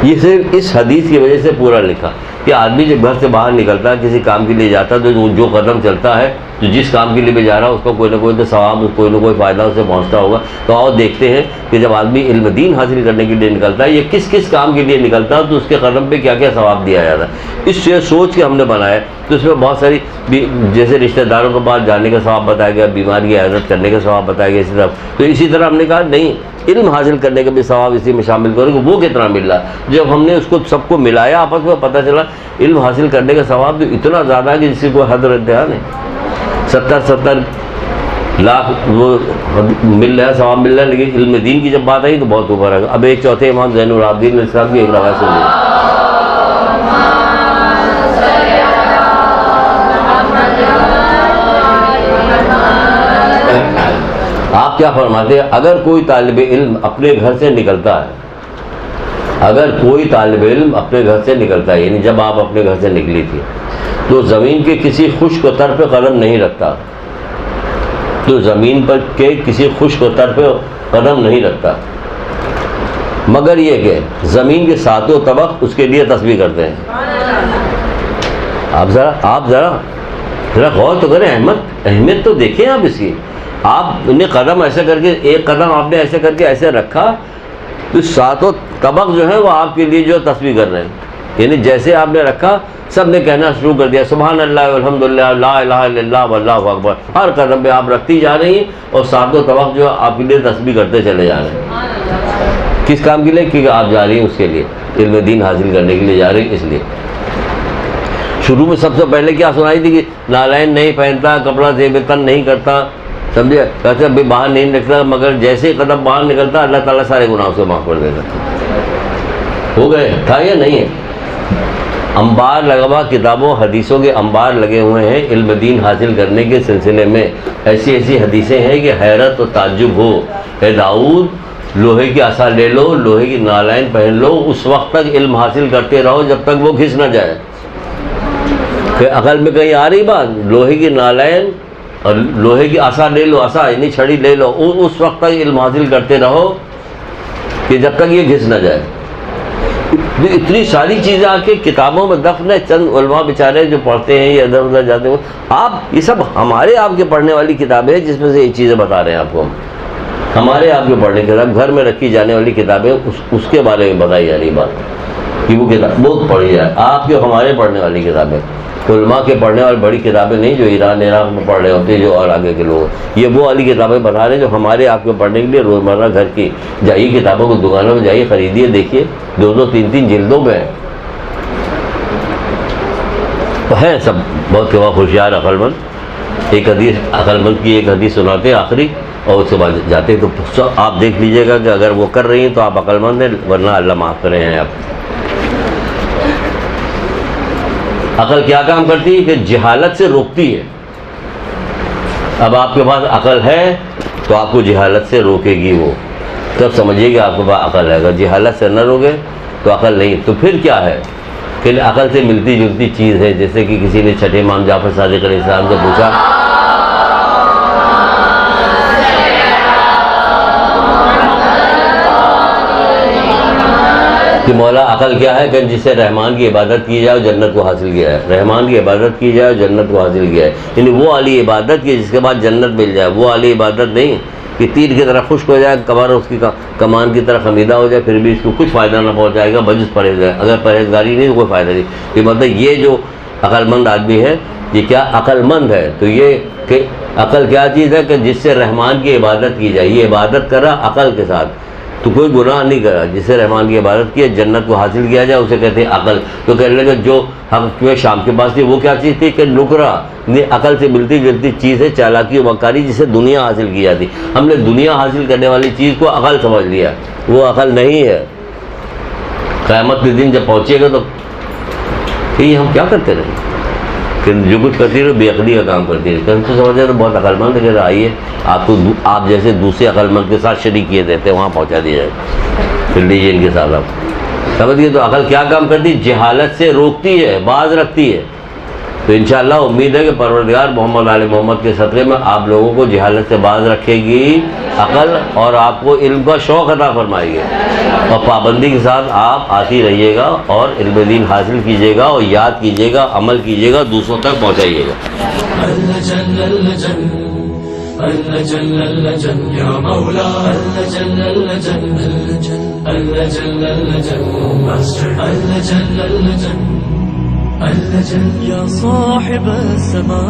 یہ صرف اس حدیث کی وجہ سے پورا لکھا کہ آدمی جب گھر سے باہر نکلتا ہے، کسی کام کے لیے جاتا ہے تو جو قدم چلتا ہے، جو جس کام کے لیے بھی جا رہا ہے اس کو کوئی نہ کوئی تو ثواب، کوئی نہ کوئی فائدہ اسے پہنچتا ہوگا۔ تو آؤ دیکھتے ہیں کہ جب آدمی علم دین حاصل کرنے کے لیے نکلتا ہے، یہ کس کس کام کے لیے نکلتا ہے تو اس کے قدم پہ کیا کیا ثواب دیا جاتا ہے۔ اس سے سوچ کے ہم نے بنایا تو اس میں بہت ساری جیسے رشتہ داروں کے پاس جانے کا ثواب بتایا گیا، بیماری کی عیادت کرنے کا ثواب بتایا گیا، اسی طرح ہم نے کہا نہیں، علم حاصل کرنے کا بھی ثواب اسی میں شامل کرو کہ وہ کتنا مل رہا ہے۔ جب ہم نے اس کو سب کو ملایا آپس میں، پتہ چلا علم حاصل کرنے کا ثواب تو اتنا زیادہ ہے کہ جس کی کوئی حد اور انتہا نہیں۔ 70 لاکھ وہ مل رہا ہے، ثواب مل رہا ہے، لیکن علم دین کی جب بات آئی تو بہت اوپر ہے۔ اب ایک چوتھے امام زین العابدین علیہ السلام کی ایک روایت سن لیجیے۔ آپ کیا فرماتے ہیں؟ اگر کوئی طالب علم اپنے گھر سے نکلتا ہے، اگر کوئی طالب علم اپنے گھر سے نکلتا ہے، یعنی جب آپ اپنے گھر سے نکلی تھی تو زمین کے کسی خشک تر پہ قدم نہیں رکھتا، تو زمین پر کے کسی خشک تر پہ قدم نہیں رکھتا، مگر یہ کہ زمین کے ساتوں طبق اس کے لیے تسبیح کرتے ہیں۔ آپ ذرا غور تو کریں، اہمیت تو دیکھیں آپ اس کی۔ آپ نے قدم ایسے کر کے، ایک قدم آپ نے ایسے کر کے ایسے رکھا تو ساتوں طبق جو ہے وہ آپ کے لیے جو تسبیح کر رہے ہیں، یعنی جیسے آپ نے رکھا سب نے کہنا شروع کر دیا سبحان اللہ والحمدللہ لا الہ الا اللہ واللہ اکبر، ہر قدم پہ آپ رکھتی جا رہی ہیں اور ساتوں طبق جو آپ کے لیے تسبیح کرتے چلے جا رہے ہیں۔ کس کام کے لیے؟ کیونکہ آپ جا رہی ہیں اس کے لیے، علم دین حاصل کرنے کے لیے جا رہی ہیں، اس لیے۔ شروع میں سب سے پہلے کیا سنائی تھی کہ نالین نہیں پہنتا، کپڑا زیب تن نہیں کرتا، سمجھے، کہتے ابھی باہر نہیں نکلتا، مگر جیسے ہی قدم باہر نکلتا اللہ تعالیٰ سارے گناہوں سے معاف کر دیتا۔ ہو گئے تھا یا نہیں ہے؟ انبار لگا ہوا، کتابوں حدیثوں کے انبار لگے ہوئے ہیں علم دین حاصل کرنے کے سلسلے میں۔ ایسی ایسی حدیثیں ہیں کہ حیرت و تعجب ہو۔ اے داؤد، لوہے کی عصا لے لو، لوہے کی نالین پہن لو، اس وقت تک علم حاصل کرتے رہو جب تک وہ گھس نہ جائے۔ کہ عقل میں کہیں آ رہی بات، لوہے کی نالین اور لوہے کی عصا لے لو، عصا یعنی چھڑی لے لو، اس وقت تک علم حاصل کرتے رہو کہ جب تک یہ گھس نہ جائے۔ اتنی ساری چیزیں آ کے کتابوں میں دفن ہے، چند علماء بیچارے جو پڑھتے ہیں یا ادھر ادھر جاتے ہیں، آپ یہ سب ہمارے آپ کے پڑھنے والی کتابیں ہیں جس میں سے یہ چیزیں بتا رہے ہیں آپ کو۔ ہمارے آپ کے پڑھنے کی کتاب، گھر میں رکھی جانے والی کتابیں، اس کے بارے میں بتائی جا رہی بات کہ وہ کتاب بہت پڑھی جائے۔ آپ کے ہمارے پڑھنے والی کتابیں، علماء کے پڑھنے والی بڑی کتابیں نہیں جو ایران عراق میں پڑھ رہے ہوتے ہیں جو اور آگے کے لوگ، یہ وہ والی کتابیں بتا رہے ہیں جو ہمارے آپ کے پڑھنے کے لیے روزمرہ گھر کی۔ جائیے کتابوں کو دکانوں میں جائیے، خریدیے، دیکھیے، 2-2 3-3 جلدوں میں تو ہیں سب بہت کے بعد ہوشیار عقل مند. ایک حدیث عقل مند کی ایک حدیث سناتے ہیں آخری, اور اس کے بعد جاتے ہیں. تو آپ دیکھ لیجئے گا کہ اگر وہ کر رہی ہیں تو آپ عقل مند ہیں, ورنہ اللہ معاف کرے ہیں. آپ عقل کیا کام کرتی ہے کہ جہالت سے روکتی ہے. اب آپ کے پاس عقل ہے تو آپ کو جہالت سے روکے گی وہ, تب سمجھیے کہ آپ کے پاس عقل ہے. اگر جہالت سے نہ روکے تو عقل نہیں. تو پھر کیا ہے کہ عقل سے ملتی جلتی چیز ہے. جیسے کہ کسی نے چھٹے امام جعفر صادق علیہ السلام سے پوچھا کہ مولا عقل کیا ہے, کہ جس سے رحمان کی عبادت کی جائے اور جنت کو حاصل کیا ہے. رحمان کی عبادت کی جائے اور جنت کو حاصل کیا ہے, یعنی وہ والی عبادت کی جس کے بعد جنت مل جائے. وہ والی عبادت نہیں کہ تیر کی طرح خشک ہو جائے, کمر اس کی کمان کی طرح خمیدہ ہو جائے, پھر بھی اس کو کچھ فائدہ نہ پہنچائے گا بجز پرہیزگاری. اگر پرہیزگاری نہیں تو کوئی فائدہ نہیں. یہ مطلب یہ جو عقل مند آدمی ہے یہ کیا عقل مند ہے. تو یہ کہ عقل کیا چیز ہے کہ جس سے رحمان کی عبادت کی جائے. یہ عبادت کرا عقل کے ساتھ تو کوئی گناہ نہیں کرا. جس سے رحمان کی عبادت کی ہے جنت کو حاصل کیا جائے اسے کہتے ہیں عقل. تو کہنے لگے جو حق میں شام کے پاس تھی وہ کیا چیز تھی کہ نکرا, عقل سے ملتی جلتی چیز ہے, چالاکی و مکاری, جسے دنیا حاصل کی جاتی. ہم نے دنیا حاصل کرنے والی چیز کو عقل سمجھ لیا, وہ عقل نہیں ہے. قیامت کے دن جب پہنچے گا تو یہ ہم کیا کرتے رہے کہ جو کچھ کرتی رہے بے عقلی کا کام کرتی رہے. ہم تو سمجھ رہے تو بہت عقل مند ہے, آئیے آپ کو آپ جیسے دوسرے عقل مند کے ساتھ شریک کیے دیتے ہیں وہاں پہنچا دیا جائے, پھر لیجیے ان کے ساتھ. آپ سمجھ گئے. تو عقل کیا کام کرتی ہے, جہالت سے روکتی ہے, باز رکھتی ہے. تو انشاءاللہ امید ہے کہ پروردگار محمد آل محمد کے صدقے میں آپ لوگوں کو جہالت سے باز رکھے گی عقل, اور آپ کو علم کا شوق عطا فرمائے گی. اور پابندی کے ساتھ آپ آتی رہیے گا اور علم دین حاصل کیجیے گا اور یاد کیجیے گا, عمل کیجیے گا, دوسروں تک پہنچائیے گا. يا صاحب السماء